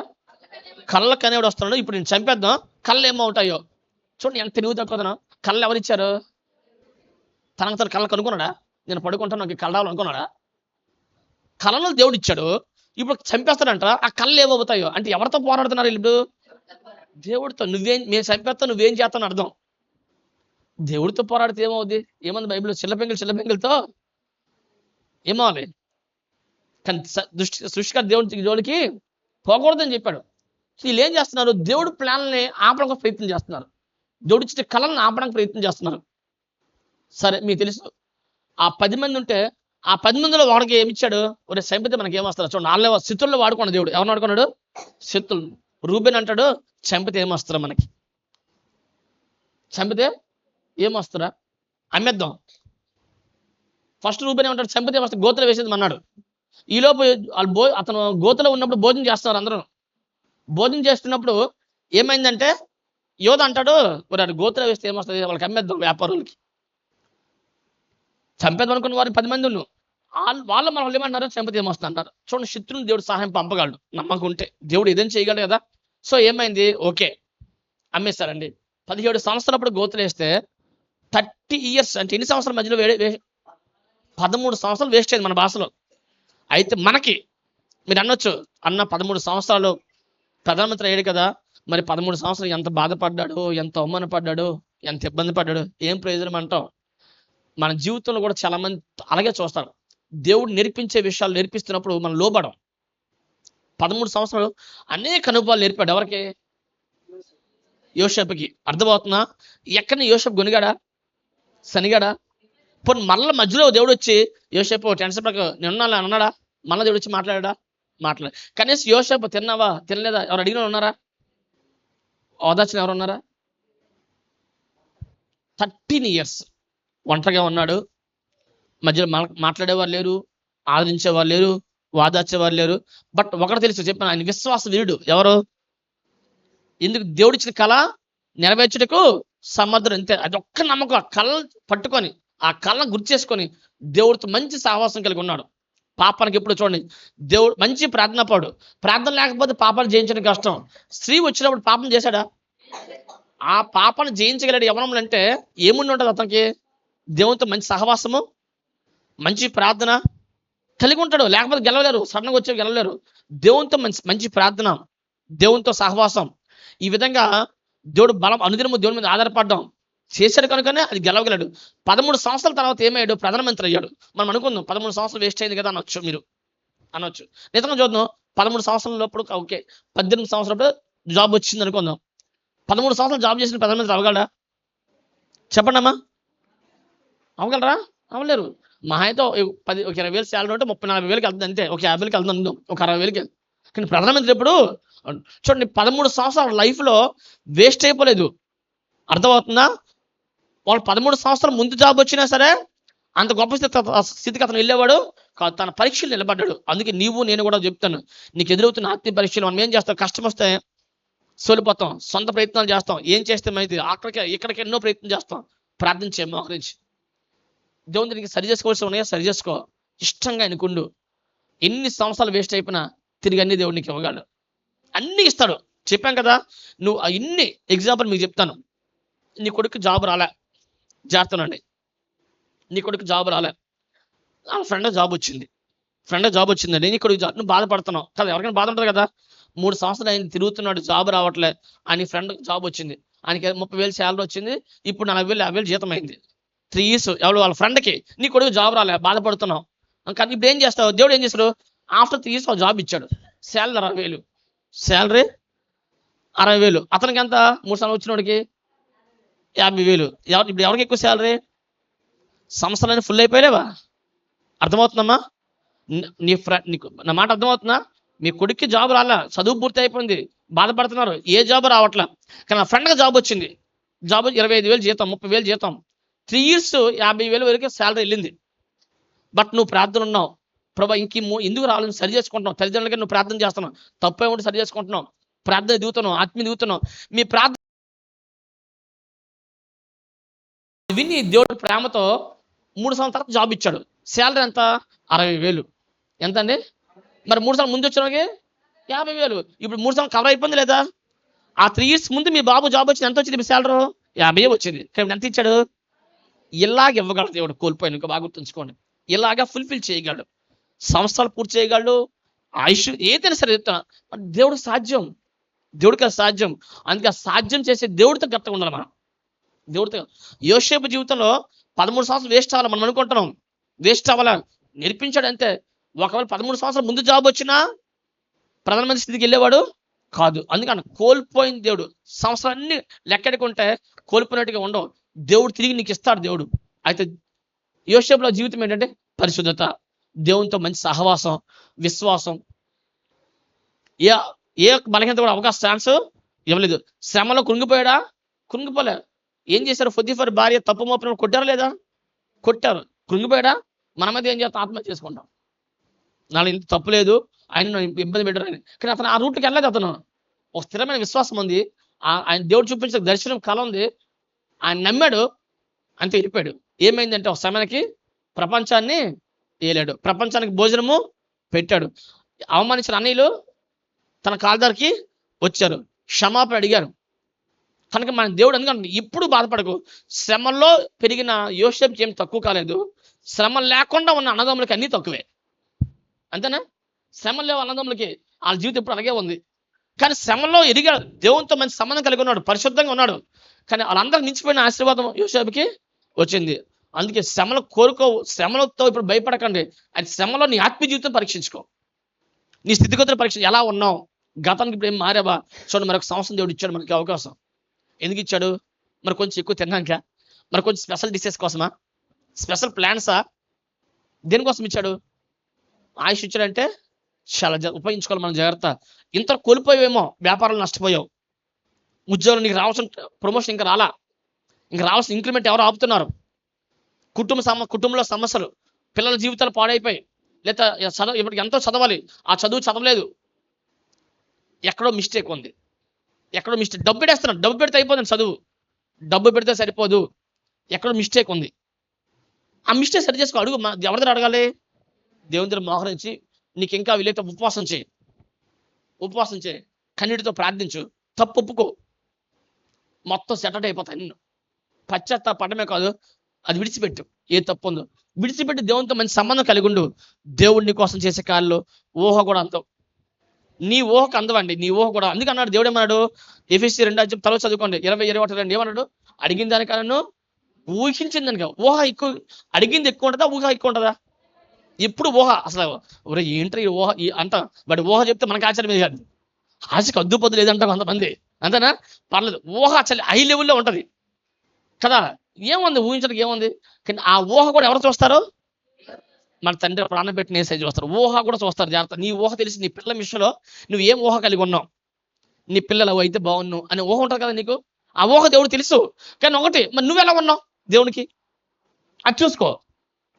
కళ్ళ కనేవాడు వస్తున్నాడు. ఇప్పుడు నేను చంపేద్దాం, కళ్ళు ఏమో ఉంటాయో. చూడండి ఎంత తెలివి తక్కువదనా. కళ్ళు ఎవరిచ్చారు? తనకు తన కళ్ళ కనుక్కున్నాడా? నేను పడుకుంటాను నాకు కళ్ళ రావాలనుకున్నాడా? కళ్ళలో దేవుడు ఇచ్చాడు. ఇప్పుడు చంపేస్తాడంట. ఆ కళ్ళు ఏమవుతాయో అంటే ఎవరితో పోరాడుతున్నారు ఇప్పుడు? దేవుడితో. మేము చంపేస్తా, నువ్వేం చేస్తాను అర్థం. దేవుడితో పోరాడితే ఏమవుద్ది? ఏమంది బైబిల్లో? చిల్లపెంగిలతో ఏమవ్వాలి? కానీ సృష్టికర్త దేవుడి జోలికి పోకూడదని చెప్పాడు. వీళ్ళు ఏం చేస్తున్నారు? దేవుడి ప్లాన్ని ఆపడానికి ప్రయత్నం చేస్తున్నారు. దేవుడి ఇచ్చిన కళలను ఆపడానికి ప్రయత్నం చేస్తున్నారు. సరే, మీకు తెలుసు ఆ 10 మంది ఉంటే ఆ 10 మందిలో వాడికి ఏమిచ్చాడు? ఒరే చంపితే మనకి ఏమొస్తారు చూడండి. వాళ్ళే శత్రుల్లో వాడుకున్నాడు దేవుడు. ఎవరిని వాడుకున్నాడు? శత్రులు. రూబెన్ అంటాడు, చంపితే ఏమొస్తారా మనకి? చంపితే ఏమొస్తారా? అమ్మేద్దాం. ఫస్ట్ రూబెన్ ఏమంటాడు? చంపితే వస్తే గోతులు వేసేది అన్నాడు. ఈలోపు వాళ్ళు అతను గోతులో ఉన్నప్పుడు భోజనం చేస్తున్నారు. అందరూ భోజనం చేస్తున్నప్పుడు ఏమైందంటే యోధ అంటాడు, మరి గోతులో వేస్తే ఏమొస్తుంది, వాళ్ళకి అమ్మేద్దాం వ్యాపారులకి. చంపేద్దాం అనుకున్న వారు 10 మంది వాళ్ళు మన వాళ్ళు ఏమంటారు? చంపితే ఏమొస్తుంది అంటారు. చూడండి, శత్రువుని దేవుడు సహాయం పంపగలడు నమ్మకం ఉంటే. దేవుడు ఏదైనా చేయగలడు కదా. సో ఏమైంది? ఓకే, అమ్మేస్తారండి. 17 సంవత్సరాలప్పుడు గోతులు వేస్తే 30 years అంటే ఎన్ని సంవత్సరాల మధ్యలో 13 సంవత్సరాలు వేస్ట్ అయింది మన భాషలో. అయితే మనకి మీరు అనొచ్చు, అన్న 13 సంవత్సరాలు ప్రధానమంత్రి అయ్యాడు కదా, మరి 13 సంవత్సరాలు ఎంత బాధపడ్డాడు, ఎంత అవమానపడ్డాడు, ఎంత ఇబ్బంది పడ్డాడు, ఏం ప్రయోజనం అంటావు? మన జీవితంలో కూడా చాలా మంది అలాగే చూస్తారు. దేవుడు నేర్పించే విషయాలు నేర్పిస్తున్నప్పుడు మనం లోబడం. 13 సంవత్సరాలు అనేక అనుభవాలు నేర్పాడు. ఎవరికి? యోసేపుకి. అర్థమవుతుందా? ఎక్కడిని యోసేపు గొనిగాడా, శనిగాడా? పోనీ మళ్ళీ మధ్యలో దేవుడు వచ్చి యోసేపు టెన్షన్ పడక నేను అన్నాడా? మళ్ళీ దేవుడు వచ్చి మాట్లాడా? మాట్లాడు. కనీసం యోసేపు తిన్నావా, తినలేదా ఎవరు అడిగిన ఉన్నారా? ఓదార్చిన ఎవరు ఉన్నారా? 13 years ఒంటరిగా ఉన్నాడు. మధ్యలో మాట్లాడేవారు లేరు, ఆదరించేవారు లేరు, వాదార్చేవారు లేరు. బట్ ఒకటి తెలుసు చెప్పాను, ఆయన విశ్వాస వీరుడు. ఎవరు? ఎందుకు? దేవుడిచ్చిన కళ నెరవేర్చుటకు సమర్థుడు. అంతే. అది ఒక్క నమ్మకం. ఆ కళ పట్టుకొని ఆ కళను గుర్తు చేసుకొని దేవుడితో మంచి సహవాసం కలిగి ఉన్నాడు. పాపానికి ఎప్పుడు చూడండి, దేవుడు మంచి ప్రార్థన పాడు. ప్రార్థన లేకపోతే పాపాలు జయించడం కష్టం. స్త్రీ వచ్చినప్పుడు పాపం చేశాడా? ఆ పాపాన్ని జయించగలడు యవనంలో అంటే ఏముండి ఉంటుంది అతనికి? దేవునితో మంచి సహవాసము, మంచి ప్రార్థన కలిగి ఉంటాడు. లేకపోతే గెలవలేరు, సడన్గా వచ్చి గెలవలేరు. దేవునితో మంచి ప్రార్థన, దేవునితో సహవాసం, ఈ విధంగా దేవుడు బలం అనుదినము దేవుని మీద ఆధారపడడం చేశాడు కనుకనే అది గెలవగలడు. 13 సంవత్సరాల తర్వాత ఏమయ్యాడు? ప్రధానమంత్రి అయ్యాడు. మనం అనుకుందాం 13 సంవత్సరాలు వేస్ట్ అయింది కదా అనొచ్చు, మీరు అనొచ్చు. నిజంగా చూద్దాం, 13 సంవత్సరాలప్పుడు ఓకే, 18 సంవత్సరాలప్పుడు జాబ్ వచ్చింది అనుకుందాం. 13 సంవత్సరాలు జాబ్ చేసిన ప్రధానమంత్రి అవ్వగలరా? చెప్పండి అమ్మా, అవ్వగలరా? అవ్వలేరు. మహా అయితే 20,000 శాలరీ ఉంటే 30,000-40,000కి వెళ్తుంది అంతే. ఒక 50,000కి వెళ్తుంది, ఒక 60,000కి. కానీ ప్రధానమంత్రి ఎప్పుడు చూడండి 13 సంవత్సరాల లైఫ్లో వేస్ట్ అయిపోలేదు. అర్థమవుతుందా? వాళ్ళు 13 సంవత్సరాల ముందు జాబ్ వచ్చినా సరే అంత గొప్ప స్థితికి అతను వెళ్ళేవాడు కాదు. తన పరీక్షలు నిలబడ్డాడు. అందుకే నీవు నేను కూడా చెప్తాను, నీకు ఎదురవుతున్న ఆత్మీయ పరీక్షలు మనం ఏం చేస్తాం? కష్టం వస్తే సోలిపోతాం, సొంత ప్రయత్నాలు చేస్తాం, ఏం చేస్తే అయితే ఇక్కడికి ఎన్నో ప్రయత్నం చేస్తాం. ప్రార్థించే మోకరించి దేవుని దగ్గరికి సరి చేసుకోవాల్సి ఉన్నాయా, సరి చేసుకో. ఇష్టంగా ఆయనకుండు. ఎన్ని సంవత్సరాలు వేస్ట్ అయిపోయినా తిరిగి అన్ని దేవుడు నీకు ఇవ్వగలడు, అన్ని ఇస్తాడు. చెప్పాం కదా, నువ్వు ఇన్ని ఎగ్జాంపుల్ మీకు చెప్తాను. నీ కొడుకు జాబ్ రాలే, జాగ్రత్తనండి. నీ కొడుకు జాబ్ రాలే, వాళ్ళ ఫ్రెండ్ జాబ్ వచ్చిందండి. నీ కొడుకు జాబ్, నువ్వు బాధపడుతున్నావు కదా. ఎవరికైనా బాధ ఉంటుంది కదా. 3 సంవత్సరాలు ఆయన తిరుగుతున్నాడు, జాబ్ రావట్లే. ఆయన ఫ్రెండ్ జాబ్ వచ్చింది, ఆయనకి 30,000 శాలరీ వచ్చింది. ఇప్పుడు 40,000 50,000 జీతం అయింది. 3 years ఎవరు? వాళ్ళ ఫ్రెండ్కి. నీ కొడుకు జాబ్ రాలే, బాధపడుతున్నావు. కానీ ఇప్పుడు ఏం చేస్తావు? దేవుడు ఏం చేస్తాడు? ఆఫ్టర్ 3 years జాబ్ ఇచ్చాడు. Salary 60,000, salary 60,000. అతనికి ఎంత 3 సంవత్సరాలు వచ్చినోడికి 50,000. ఇప్పుడు ఎవరికి ఎక్కువ శాలరీ? సంవత్సరాలు ఫుల్ అయిపోయావా? అర్థమవుతుందమ్మా? నీకు నా మాట అర్థమవుతుందా? మీ కొడుక్కి జాబ్ రాలా, చదువు పూర్తి అయిపోయింది, బాధపడుతున్నారు, ఏ జాబ్ రావట్లా. కానీ నా ఫ్రెండ్కి జాబ్ వచ్చింది, జాబ్ 25,000 జీతం, 30,000 జీతం, 3 years 50,000 వరకు శాలరీ వెళ్ళింది. బట్ నువ్వు ప్రార్థన ఉన్నావు, ప్రభా ఎందుకు రావాలని సరి చేసుకుంటున్నావు, తల్లిదండ్రులకి నువ్వు ప్రార్థన చేస్తున్నావు, తప్పే ఉండి సరి చేసుకుంటున్నావు, ప్రార్థన దిగుతున్నావు, ఆత్మీయ దిగుతున్నావు. మీ ప్రార్థన విని దేవుడు ప్రేమతో 3 సంవత్సరాల జాబ్ ఇచ్చాడు. శాలరీ ఎంత? 60,000. ఎంత అండి? మరి 3 సంవత్సరాల ముందు వచ్చినకి 50,000. ఇప్పుడు 3 సంవత్సరాలు కవర్ అయిపోయింది లేదా? ఆ 3 years ముందు మీ బాబు జాబ్ వచ్చింది, ఎంత వచ్చింది మీ శాలరీ? 50 వచ్చింది. కానీ ఎంత ఇచ్చాడు? ఇలాగ ఇవ్వగలడు దేవుడు. కోల్పోయాను, ఇంకా బాగా గుర్తుంచుకోండి. ఇలాగా ఫుల్ఫిల్ చేయగలడు, సంవత్సరాలు పూర్తి చేయగలడు, ఆయుష్ ఏదైనా సరే చెప్తాను. దేవుడు సాధ్యం, దేవుడికి అది సాధ్యం. అందుకే ఆ సాధ్యం చేసే దేవుడితో గట్టిగా ఉండాలి మనం. దేవుడితో యోసేపు జీవితంలో 13 సంవత్సరాలు వేస్ట్ అవ్వాలి మనం అనుకుంటున్నాం, వేస్ట్ అవ్వాలా, నేర్పించాడు అంతే. ఒకవేళ 13 సంవత్సరాలు ముందు జాబ్ వచ్చినా ప్రధానమంత్రి స్థితికి వెళ్ళేవాడు కాదు. అందుకని కోల్పోయిన దేవుడు సంవత్సరాన్ని లెక్కెడుకుంటే కోల్పోయినట్టుగా ఉండవు, దేవుడు తిరిగి నీకు ఇస్తాడు దేవుడు. అయితే యోసేపులో జీవితం ఏంటంటే పరిశుద్ధత, దేవునితో మంచి సహవాసం, విశ్వాసం. ఏ బలహీనత కూడా అవకాశం ఛాన్స్ ఇవ్వలేదు. శ్రమలో కృంగిపోయాడా? కృంగిపోలే. ఏం చేశారు? పొతిఫర్ భార్య తప్పు మోపిన కొట్టారా లేదా? కొట్టారు. కృంగిపోయాడా? మన మీద ఏం చేస్తాం? ఆత్మహత్య చేసుకుంటాం. నాలో ఇంత తప్పు లేదు, ఆయన ఇబ్బంది పెట్టారు అని. కానీ అతను ఆ రూట్కి వెళ్ళలేదు. అతను ఒక స్థిరమైన విశ్వాసం ఉంది, ఆయన దేవుడు చూపించిన దర్శనం కళ ఉంది, ఆయన నమ్మాడు, అంతే వెళ్ళిపోయాడు. ఏమైందంటే ఒక సమయానికి ప్రపంచాన్ని ఏలాడు, ప్రపంచానికి భోజనము పెట్టాడు. అవమానించిన అన్నయ్యలు తన కాల్దారికి వచ్చారు, క్షమాపణ అడిగారు. కనుక మన దేవుడు అందుకని ఇప్పుడు బాధపడకు. శ్రమల్లో పెరిగిన యోసేపుకి ఏం తక్కువ కాలేదు, శ్రమ లేకుండా ఉన్న అన్నదమ్ములకి అన్నీ తక్కువే. అంతేనా? శ్రమలు లేవు అన్నదమ్ములకి, వాళ్ళ జీవితం ఇప్పుడు అలాగే ఉంది. కానీ శ్రమలో ఎదిగాడు, దేవునితో మంచి సంబంధం కలిగి ఉన్నాడు, పరిశుద్ధంగా ఉన్నాడు. కానీ వాళ్ళందరూ మించిపోయిన ఆశీర్వాదం యోసేపుకి వచ్చింది. అందుకే శ్రమలు కోరుకోవు, శ్రమలతో ఇప్పుడు భయపడకండి. అది శ్రమలో నీ ఆత్మీయ జీవితం పరీక్షించుకో, నీ స్థితిగతులు పరీక్ష. ఎలా ఉన్నావు? గతానికి ఇప్పుడు ఏం మారావా? చూడండి, మరొక సంవత్సరం దేవుడు ఇచ్చాడు మనకి అవకాశం. ఎందుకు ఇచ్చాడు? మరి కొంచెం ఎక్కువ తిన్నాక, మరి కొంచెం స్పెషల్ డిషెస్ కోసమా? స్పెషల్ ప్లాన్సా? దేనికోసం ఇచ్చాడు? ఆయుష్ ఇచ్చాడంటే చాలా ఉపయోగించుకోవాలి మనం, జాగ్రత్త. ఇంత కోల్పోయావేమో, వ్యాపారాలు నష్టపోయావు, ఉద్యోగం నీకు రావాల్సిన ప్రమోషన్ ఇంకా రాలా, ఇంకా రావాల్సిన ఇంక్రిమెంట్ ఎవరు ఆపుతున్నారు, కుటుంబంలో సమస్యలు, పిల్లల జీవితాలు పాడైపోయి, లేదా ఇప్పటికి ఎంతో చదవాలి, ఆ చదువు చదవలేదు, ఎక్కడో మిస్టేక్ ఉంది, ఎక్కడో మిస్టేక్. డబ్బు పెట్టేస్తున్నాడు, డబ్బు పెడితే అయిపోతుంది చదువు, డబ్బు పెడితే సరిపోదు, ఎక్కడో మిస్టేక్ ఉంది. ఆ మిస్టేక్ సరి చేసుకో. అడుగు, ఎవరి దగ్గర అడగాలి? దేవుని దగ్గర మోహరించి, నీకు ఇంకా వీలైతే ఉపవాసం చేయి, కన్నీటితో ప్రార్థించు, తప్పు ఒప్పుకో, మొత్తం సెటట్ అయిపోతాయి. నిన్ను పశ్చాత్తాపడమే కాదు, అది విడిచిపెట్టు. ఏ తప్పు ఉందో విడిచిపెట్టి దేవునితో మంచి సంబంధం కలిగి ఉండు. దేవుడిని కోసం చేసే కాళ్ళు ఊహ కూడా అందవు, నీ ఊహకు అందవండి, నీ ఊహ కూడా. అందుకే అన్నాడు దేవుడు, ఏమన్నాడు? ఎఫెసీ 2 తర్వాత చదువుకోండి, 20-21 ఏమన్నాడు? అడిగిన దానికన్నా ఊహించింది దానిక. ఊహ ఎక్కువ, అడిగింది ఎక్కువ ఉంటుందా, ఊహ ఎక్కువ ఉంటుందా? ఇప్పుడు ఊహ అసలు ఏంటో ఈ ఊహ అంట. బట్ ఊహ చెప్తే మనకు ఆశ్చర్యం కాదు, ఆశకు అద్దు పొద్దు లేదంట కొంతమంది, అంతేనా? పర్లేదు, ఊహ అసలు హై లెవెల్లో ఉంటుంది కదా. ఏముంది ఊహించడానికి, ఏముంది? కానీ ఆ ఊహ కూడా ఎవరు చూస్తారు? మన తండ్రి ప్రాణం పెట్టిన యేసయ్య చూస్తారు. ఊహ కూడా చూస్తారు, జాగ్రత్త. నీ ఊహ తెలిసి నీ పిల్లల విషయంలో నువ్వు ఏం ఊహ కలిగి ఉన్నావు, నీ పిల్లలు అయితే బాగున్నావు అనే ఊహ ఉంటుంది కదా నీకు. ఆ ఊహ దేవుడు తెలుసు. కానీ ఒకటి, మరి నువ్వు ఎలా ఉన్నావు దేవునికి, అది చూసుకో,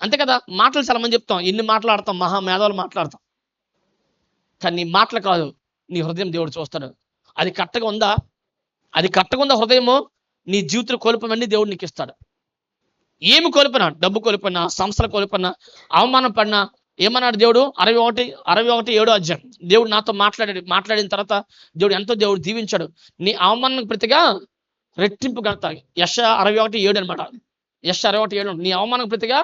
అంతే కదా. మాటలు చాలా మంది చెప్తాం, ఎన్ని మాట్లాడతాం, మహా మేధావులు మాట్లాడతాం, కానీ నీ మాటలు కాదు, నీ హృదయం దేవుడు చూస్తాడు. అది కరెక్ట్గా ఉందా? హృదయము, నీ జీవితం కోల్పోవన్నీ దేవుడు నీకు ఇస్తాడు. ఏమి కోల్పోయినా, డబ్బు కోల్పోయినా, సంస్థలు కోల్పోయినా, అవమానం పడినా, ఏమన్నాడు దేవుడు? 61:7 దేవుడు నాతో మాట్లాడిన తర్వాత దేవుడు దీవించాడు. నీ అవమానం ప్రతిగా రెట్టింపు ఘనత. యెషయా 61:7 అనమాట. యెషయా 61:7, నీ అవమానం ప్రతిగా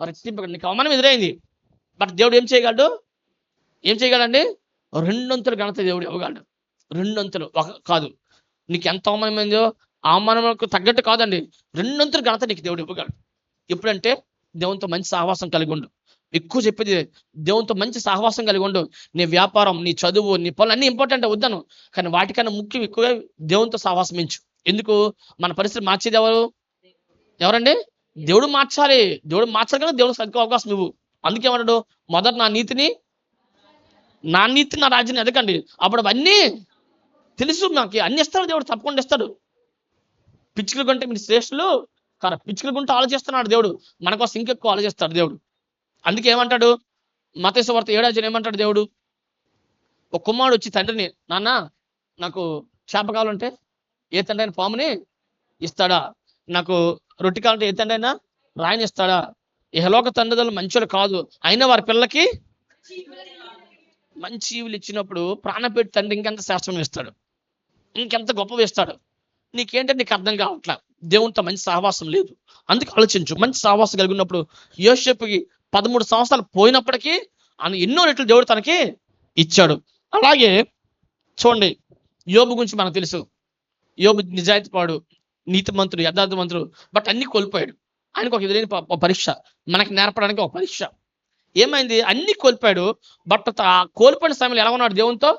రెట్టింపు. నీకు అవమానం ఎదురైంది, బట్ దేవుడు ఏం చేయగలండి? 2 అంతులు ఘనత దేవుడు ఇవ్వగలడు. 2 అంతులు కాదు, నీకు ఎంత అవమానమైందో అవమానంకు తగ్గట్టు కాదండి, 2 అంతులు ఘనత నీకు దేవుడు ఇవ్వగలడు. ఎప్పుడంటే దేవునితో మంచి సహవాసం కలిగి ఉండు, ఎక్కువ చెప్పేది దేవునితో మంచి సహవాసం కలిగి ఉండు. నీ వ్యాపారం, నీ చదువు, నీ పనులు అన్నీ ఇంపార్టెంట్ వద్దను, కానీ వాటికన్నా ముఖ్యం ఎక్కువగా దేవునితో సహవాసం ఎంచు. ఎందుకు? మన పరిస్థితి మార్చేది ఎవరండి? దేవుడు మార్చాలి. దేవుడు మార్చాలి కదా, దేవుడు సరిగ్గా అవకాశం ఇవ్వు. అందుకేమన్నాడు? మొదట నా నీతి నా రాజ్యాన్ని ఎదకండి, అప్పుడు అవన్నీ తెలుసు. నాకు అన్ని ఇస్తాడు దేవుడు, తప్పకుండా ఇస్తాడు. పిచ్చుకలు కొంటే మీరు శ్రేష్ఠులు కాదు, పిచ్చుకలు కొంటే ఆలోచిస్తున్నాడు దేవుడు, మన కోసం ఇంకెక్కువ ఆలోచిస్తాడు దేవుడు. అందుకే ఏమంటాడు? మత్తయి సువార్త 7వ అధ్యాయం ఏమంటాడు దేవుడు? ఒక కుమారుడు వచ్చి తండ్రిని, నాన్న నాకు చేప కావాలంటే ఏ తండ్రి అయినా పాముని ఇస్తాడా? నాకు రొట్టె కావాలంటే ఏ తండ్రి అయినా రాయిని ఇస్తాడా? ఇహలోక తండ్రులు మంచోళ్ళు కాదు, అయినా వారి పిల్లలకి మంచి ఈవులు ఇచ్చినప్పుడు ప్రాణపెట్టి తండ్రి ఇంకెంత శాస్త్రం ఇస్తాడు, ఇంకెంత గొప్పవి ఇస్తాడు. నీకేంటంటే నీకు అర్థం కావట్లా, దేవునితో మంచి సహవాసం లేదు. అందుకే ఆలోచించు. మంచి సహవాసం కలిగి ఉన్నప్పుడు యోసేపుకి 13 సంవత్సరాలు పోయినప్పటికీ ఎన్నో రెట్లు దేవుడు తనకి ఇచ్చాడు. అలాగే చూడండి, యోబు గురించి మనకు తెలుసు. యోబు నిజాయితీపాడు, నీతిమంతుడు, యథార్థవంతుడు, బట్ అన్ని కోల్పోయాడు. ఆయనకు ఒక ఎదురైన పరీక్ష, మనకి నేర్పడానికి ఒక పరీక్ష. ఏమైంది? అన్ని కోల్పోయాడు, బట్ ఆ కోల్పోయిన సమయంలో ఎలా ఉన్నాడు? దేవునితో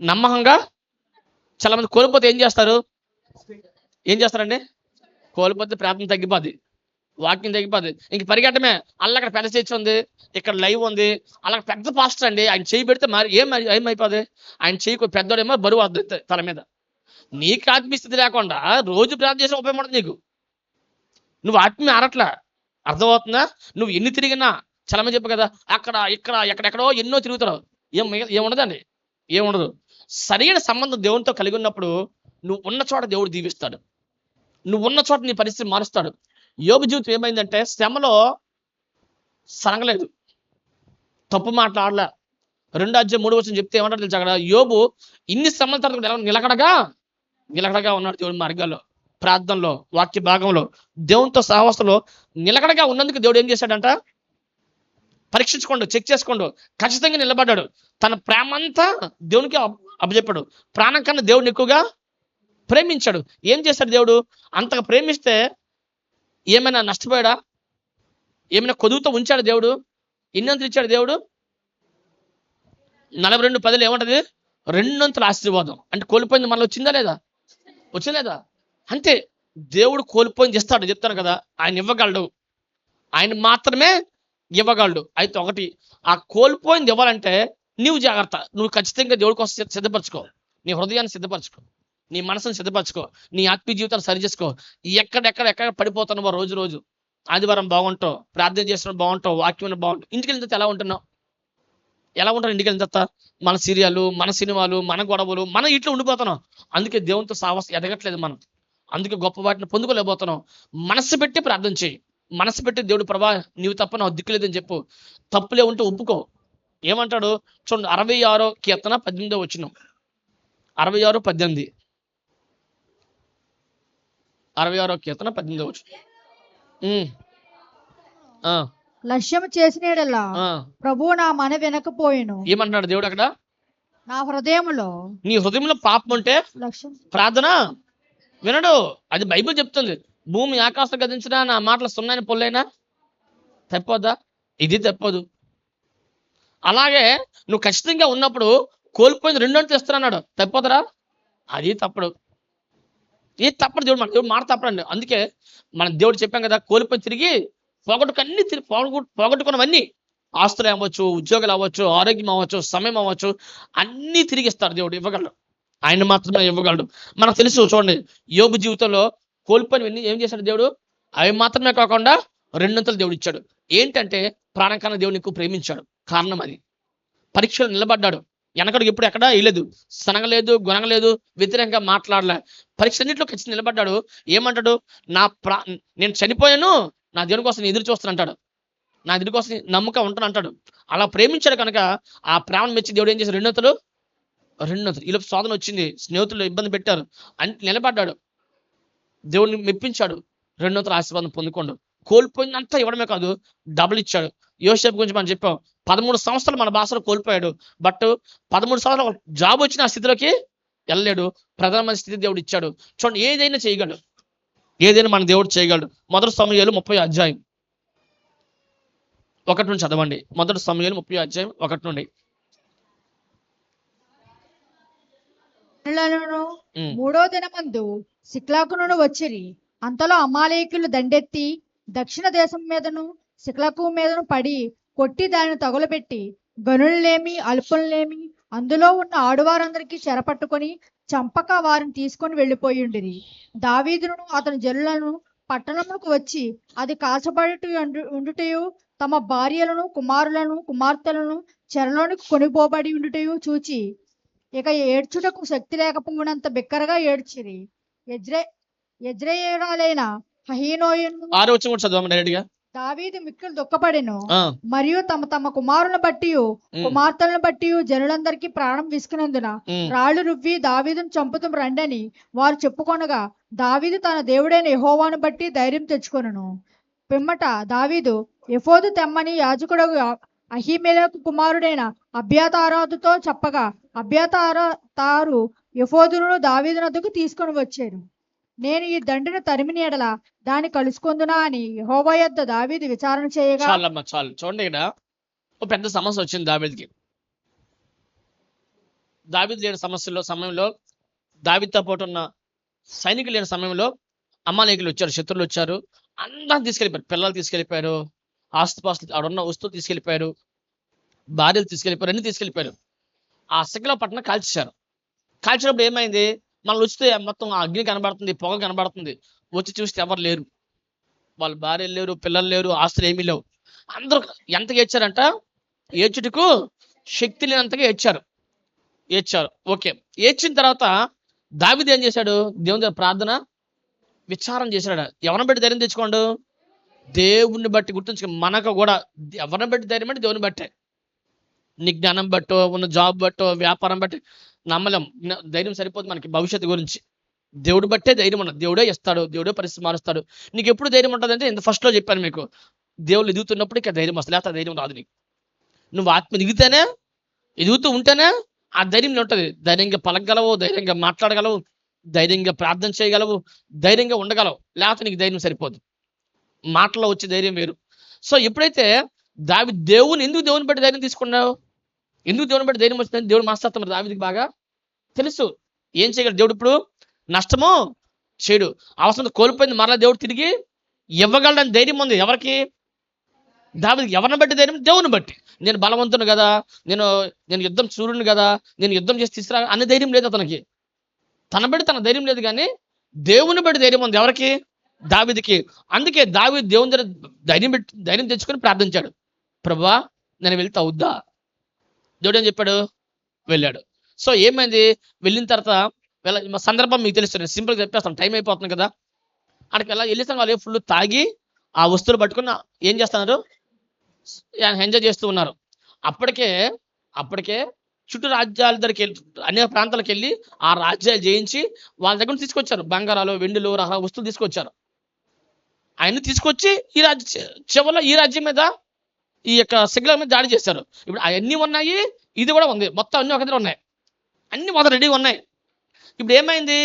నమ్మకంగా. చాలా మంది కోల్పోతే ఏం చేస్తారండి? కోల్పోతే ప్రార్థన తగ్గిపోద్ది, వాక్యం తగ్గిపోద్ది, ఇంక పరిగెట్టమే. అలా అక్కడ పెద్ద చర్చ ఉంది, ఇక్కడ లైవ్ ఉంది, అలా పెద్ద పాస్టర్ అండి, ఆయన చేయి పెడితే మరి ఏమైపోద్ది? ఆయన చేయి పెద్దోడేమో బరువు వద్దు తల మీద. నీకు ఆత్మీయస్థితి లేకుండా రోజు ప్రార్థన చేసి ఉపయోగపడుతుంది నీకు. నువ్వు ఆత్మీయ ఆరట్లా, అర్థమవుతుందా? నువ్వు ఎన్ని తిరిగినా, చాలా మంది చెప్పు కదా, అక్కడ ఇక్కడ ఎక్కడెక్కడో ఎన్నో తిరుగుతావు, ఏముండదండి, ఏముండదు. సరైన సంబంధం దేవునితో కలిగి ఉన్నప్పుడు నువ్వు ఉన్న చోట దేవుడు దీవిస్తాడు, నువ్వు ఉన్న చోట నీ పరిస్థితి మారుస్తాడు. యోబు జీవితం ఏమైందంటే శ్రమలో సనగలేదు, తప్పు మాట్లాడలే. 2వ అధ్యాయం 3వ వచనం చెప్తే ఏమంటారు తెలుసా? అక్కడ యోబు ఇన్ని శ్రమల తర్వాత నిలకడగా ఉన్నాడు దేవుడి మార్గాల్లో, ప్రార్థనలో, వాక్య భాగంలో, దేవునితో సహవాసంలో నిలకడగా ఉన్నందుకు దేవుడు ఏం చేశాడంట? పరీక్షించుకోండు, చెక్ చేసుకోండు, ఖచ్చితంగా నిలబడ్డాడు. తన ప్రేమ అంతా దేవునికి అప్పచెప్పాడు. ప్రాణం కన్నా దేవుడిని ఎక్కువగా ప్రేమించాడు. ఏం చేశాడు దేవుడు? అంతగా ప్రేమిస్తే ఏమైనా నష్టపోయాడా? ఏమైనా కొదువుతో ఉంచాడు దేవుడు? ఎన్నంతలు ఇచ్చాడు దేవుడు? 42:10 ఏమంటది? 2 ఆశీర్వాదం. అంటే కోల్పోయింది మనలో వచ్చిందా? అంతే. దేవుడు కోల్పోయింది ఇస్తాడు, చెప్తాను కదా. ఆయన ఇవ్వగలడు, ఆయన మాత్రమే ఇవ్వగలడు. అయితే ఒకటి, ఆ కోల్పోయింది ఇవ్వాలంటే నీవు జాగ్రత్త. నువ్వు ఖచ్చితంగా దేవుడి కోసం సిద్ధపరచుకో, నీ హృదయాన్ని సిద్ధపరచుకో, నీ మనసును సిద్ధపరచుకో, నీ ఆత్మీయ జీవితాన్ని సరి చేసుకో. ఎక్కడ పడిపోతున్నావో రోజు ఆదివారం బాగుంటావు, ప్రార్థన చేసిన బాగుంటావు, వాక్యం బాగుంటావు, ఇంటికి వెళ్తే ఎలా ఉంటున్నావు? ఇంటికి వెళ్ళిన తర్వాత మన సీరియాలు, మన సినిమాలు, మన గొడవలు, మన ఇంట్లో ఉండిపోతున్నాం. అందుకే దేవునితో సావాసం ఎదగట్లేదు మనం, అందుకే గొప్ప వాటిని పొందుకోలేకపోతున్నాం. మనసు పెట్టి ప్రార్థన చేయి, మనసు పెట్టి దేవుడు ప్రభా నీవు తప్ప నాకు దిక్కులేదని చెప్పు. తప్పులే ఉంటే ఒప్పుకో. ఏమంటాడు చూడండి, 66వ కీర్తన 18వ వచనం. 66:18. 66వ కీర్తన 18వ వచనం. లక్ష్యం చేసినలా ప్రభువు నా మన వినకపోయాను. ఏమంటున్నాడు దేవుడు అక్కడ? నా హృదయంలో, నీ హృదయంలో పాపం ఉంటే ప్రార్థన వినడు. అది బైబిల్ చెప్తుంది. భూమి ఆకాశం గతించినా నా మాటలు సున్నాని పొల్లైనా తప్పదా? ఇది తప్పదు. అలాగే నువ్వు ఖచ్చితంగా ఉన్నప్పుడు కోల్పోయింది 2 తెస్తున్నాడు, తప్పదురా? అది తప్పడు. ఇది తప్పడు. దేవుడు మాట తప్పడండి. అందుకే మన దేవుడు చెప్పాం కదా, కోల్పోయి తిరిగి పోగొట్టుకున్నవన్నీ, ఆస్తులు అవ్వచ్చు, ఉద్యోగాలు అవ్వచ్చు, ఆరోగ్యం అవ్వచ్చు, సమయం అవ్వచ్చు, అన్నీ తిరిగిస్తాడు దేవుడు, ఇవ్వగలడు. ఆయన మాత్రమే ఇవ్వగలడు. మనకు తెలుసు. చూడండి, యోబు జీవితంలో కోల్పోయినవన్నీ ఏం చేశాడు దేవుడు? అవి మాత్రమే కాకుండా 2 దేవుడు ఇచ్చాడు. ఏంటంటే ప్రాణం కన్నా దేవుని ఎక్కువ ప్రేమించాడు. కారణం అది. పరీక్షలు నిలబడ్డాడు. వెనకడికి ఎప్పుడు ఎక్కడా వేయలేదు, సనగలేదు, గొనగలేదు, వ్యతిరేకంగా మాట్లాడలే. పరీక్ష అన్నింటిలో ఖచ్చితంగా నిలబడ్డాడు. ఏమంటాడు? నేను చనిపోయాను, నా దేవుని కోసం ఎదురు చూస్తాను అంటాడు, నా దేవుని కోసం నమ్మకం ఉంటాను అంటాడు. అలా ప్రేమించాడు కనుక ఆ ప్రేమను మెచ్చి దేవుడు ఏం చేశాడు? 2 ఇలా శోధన వచ్చింది, స్నేహితులు ఇబ్బంది పెట్టారు, అంటే నిలబడ్డాడు, దేవుడిని మెప్పించాడు. 2 ఆశీర్వాదం పొందుకోండు. కోల్పోయిందంతా ఇవ్వడమే కాదు, డబుల్ ఇచ్చాడు. యోసేపు గురించి మనం చెప్పాం. 13 సంవత్సరాలు మన భాషలో కోల్పోయాడు, బట్ 13 సంవత్సరాలు జాబ్ వచ్చిన ఆ స్థితిలోకి వెళ్ళలేడు. ప్రధానమైన స్థితి దేవుడు ఇచ్చాడు. చూడండి, ఏదైనా చేయగలడు, ఏదైనా మన దేవుడు చేయగలడు. 1 సమూయేలు 30వ అధ్యాయం. 1 నుండి చదవండి. మొదటి సమూయేలు 30 నుండి. జనులను మూడో దినమందు సిక్లాగు నుండి వచ్చిరి. అంతలో అమాలేకీయులు దండెత్తి దక్షిణ దేశం మీదను సిక్లగు మీదను పడి కొట్టి దానిని తగులబెట్టి గనులనేమి అల్పులనేమి అందులో ఉన్న ఆడువారందరికీ చెరపట్టుకొని చంపక వారిని తీసుకొని వెళ్ళిపోయిండిరి. దావీదును అతని జనులను పట్టణములకు వచ్చి అది కాల్చబడి ఉండుటయు తమ భార్యలను కుమారులను కుమార్తెలను చెరలోనికి కొనిపోబడి ఉండుటయు చూచి ఇక ఏడ్చుటకు శక్తి లేకపోయినంత బిక్కరగా ఏడ్చిరి. యజ్రెయేలీయుడైన అహీనోయను 6వ వచనం కూడా చదవండి డైరెక్ట్గా. దావీదు మిక్కిలి దుఃఖపడెను. మరియు తమ తమ కుమారులను బట్టి కుమార్తెలను బట్టి జనులందరికీ ప్రాణం విసుకునందున రాళ్లు రువ్వి దావీదును చంపుతూ రండని వారు చెప్పుకొనగా దావీదు తన దేవుడైన యెహోవాను బట్టి ధైర్యం తెచ్చుకొనెను. పిమ్మట దావీదు ఎఫోదు తెమ్మని యాజకుడు అహీమెలెకు కుమారుడైన అబ్యాతారుతో చెప్పగా అబ్యాతారు ఎఫోదును దావీదునొద్దకు తీసుకొని వచ్చారు. నేను ఈ దండును తరిమిన ఎడల దాన్ని కలుసుకొందునా అని యెహోవా యొద్ద దావీదు విచారణ చేయగా. చాలు చూడండి, ఇక్కడ ఒక పెద్ద సమస్య వచ్చింది దావీదుకి. దావీదు లేని సమయంలో దావీదుతో పాటు ఉన్న సైనికులు లేని సమయంలో అమాలేకీయులు వచ్చారు, శత్రువులు వచ్చారు, అందరిని తీసుకెళ్ళిపోయారు. పిల్లలు తీసుకెళ్ళిపోయారు, ఆస్తుపాస్తులు ఆడున్న వస్తువులు తీసుకెళ్ళిపోయారు, భార్యలు తీసుకెళ్ళిపోయారు, అన్ని తీసుకెళ్ళిపోయారు. ఆ సిక్లగు పట్టణం కాల్చేశారు. కాల్చినప్పుడు ఏమైంది, మనం వస్తే మొత్తం అగ్ని కనబడుతుంది, పొగ కనబడుతుంది. వచ్చి చూస్తే ఎవరు లేరు, వాళ్ళ భార్యలు లేరు, పిల్లలు లేరు, ఆస్తులు ఏమీ లేవు. అందరూ ఎంతగా ఏడ్చారంట, ఏడ్చుటకు శక్తి లేనంతగా ఏడ్చారు. ఓకే, ఏడ్చిన తర్వాత దావీదు ఏం చేశాడు, దేవుని దగ్గర ప్రార్థన విచారం చేశాడు. ఎవరిని బట్టి ధైర్యం తెచ్చుకోండు, దేవుణ్ణి బట్టి. గుర్తుంచుకో, మనకు కూడా ఎవరిని బట్టి ధైర్యం అంటే దేవుని బట్టే. నీ జ్ఞానం బట్టో, ఉన్న జాబ్ బట్టో, వ్యాపారం బట్టి నమ్మలేం. ధైర్యం సరిపోదు మనకి భవిష్యత్తు గురించి. దేవుడు బట్టే ధైర్యం ఉన్నది. దేవుడే ఇస్తాడు, దేవుడే పరిస్థితి మారుస్తాడు. నీకు ఎప్పుడు ధైర్యం ఉంటుంది అంటే, ఇంత ఫస్ట్లో చెప్పాను మీకు, దేవుళ్ళు ఎదుగుతున్నప్పుడు ఇక ధైర్యం వస్తుంది, లేకపోతే ధైర్యం రాదు నీకు. నువ్వు ఆత్మ ఎదుగుతూ ఉంటేనే ఆ ధైర్యం ఉంటుంది. ధైర్యంగా పలకగలవు, ధైర్యంగా మాట్లాడగలవు, ధైర్యంగా ప్రార్థన చేయగలవు, ధైర్యంగా ఉండగలవు. లేకపోతే నీకు ధైర్యం సరిపోదు. మాటలో వచ్చే ధైర్యం వేరు. సో ఎప్పుడైతే ఎందుకు దేవుని బట్టి ధైర్యం తీసుకున్నావు, ఎందుకు దేవుని బట్టి ధైర్యం వచ్చిందని దేవుడు మనస్తత్వం దావీదుకి బాగా తెలుసు. ఏం చేయగలడు దేవుడు, ఇప్పుడు నష్టమో చేయడు, అవసరం కోల్పోయింది మరలా దేవుడు తిరిగి ఇవ్వగలడని ధైర్యం ఉంది. ఎవరికి? దావీదుకి. ఎవరిని బట్టి ధైర్యం? దేవుని బట్టి. నేను బలవంతుని కదా, నేను యుద్ధం సూర్యుని కదా, నేను యుద్ధం చేసి తీసుకురా అనే ధైర్యం లేదు అతనికి. తన బట్టి తన ధైర్యం లేదు, కానీ దేవుని బట్టి ధైర్యం ఉంది. ఎవరికి? దావీదుకి. అందుకే దావీదు దేవుని దగ్గర ధైర్యం తెచ్చుకొని ప్రార్థించాడు, ప్రభువా నేను వెళ్తే అవుద్దా? దేవుడు ఏం చెప్పాడు? వెళ్ళాడు. సో ఏమైంది, వెళ్ళిన తర్వాత సందర్భం మీకు తెలుస్తుంది, సింపుల్గా చెప్పేస్తాను, టైం అయిపోతుంది కదా. అక్కడికి వెళ్ళేసాను, వాళ్ళు ఫుల్ తాగి ఆ వస్తువులు పట్టుకుని ఏం చేస్తున్నారు, ఎంజాయ్ చేస్తూ ఉన్నారు. అప్పటికే చుట్టూ రాజ్యాల దగ్గరికి వెళ్ళి, అనేక ప్రాంతాలకు వెళ్ళి ఆ రాజ్యాలు జయించి వాళ్ళ దగ్గర తీసుకొచ్చారు. బంగారాలు, వెండులు, రకాల వస్తువులు తీసుకొచ్చారు. ఆయన తీసుకొచ్చి చివరిలో ఈ రాజ్యం మీద, ఈ యొక్క సిగ్నల్ మీద దాడి చేశారు. ఇప్పుడు అవన్నీ ఉన్నాయి, ఇది కూడా ఉంది, మొత్తం అన్ని ఒక దగ్గర ఉన్నాయి, అన్ని మొదలు రెడీగా ఉన్నాయి. ఇప్పుడు ఏమైంది,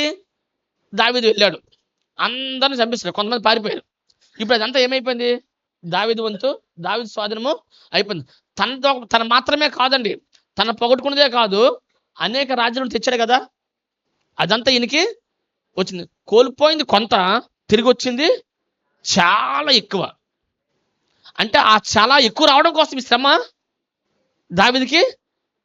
దావీదు వెళ్ళాడు, అందరిని చంపిస్తారు, కొంతమంది పారిపోయారు. ఇప్పుడు అదంతా ఏమైపోయింది, దావీదు వంతు, దావీదు స్వాధీనము అయిపోయింది. తన మాత్రమే కాదండి, తన పొగట్టుకున్నదే కాదు, అనేక రాజ్యాలను తెచ్చాడు కదా, అదంతా ఈయనకి వచ్చింది. కోల్పోయింది కొంత, తిరిగి వచ్చింది చాలా ఎక్కువ. అంటే ఆ చాలా ఎక్కువ రావడం కోసం ఈ శ్రమ దావీదుకి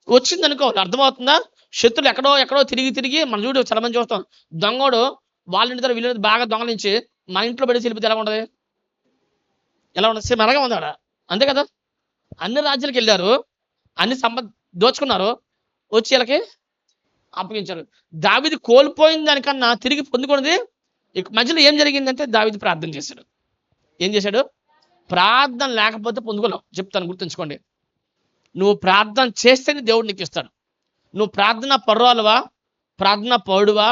వచ్చింది అనుకోవాలి. అర్థమవుతుందా? శత్రులు ఎక్కడో తిరిగి మన చూడు చాలా మంది చూస్తాం, దొంగోడు వాళ్ళ ఇంటి దగ్గర వీళ్ళ బాగా దొంగలించి మన ఇంట్లో పడి వెళ్ళిపోతే ఎలా ఉండదు? సేమ్ అలాగే ఉందాడ, అంతే కదా. అన్ని రాజ్యాలకు వెళ్ళారు, అన్ని దోచుకున్నారు, వచ్చి వీళ్ళకి అప్పగించారు. దావీదు కోల్పోయిన దానికన్నా తిరిగి పొందుకున్నది. మధ్యలో ఏం జరిగిందంటే దావీదు ప్రార్థన చేశాడు. ఏం చేశాడు? ప్రార్థన లేకపోతే పొందుకోలేవు. చెప్తాను, గుర్తుంచుకోండి. నువ్వు ప్రార్థన చేస్తేనే దేవుడు నీకు ఇస్తాడు. నువ్వు ప్రార్థన పర్వాలవా, ప్రార్థన పౌడువా,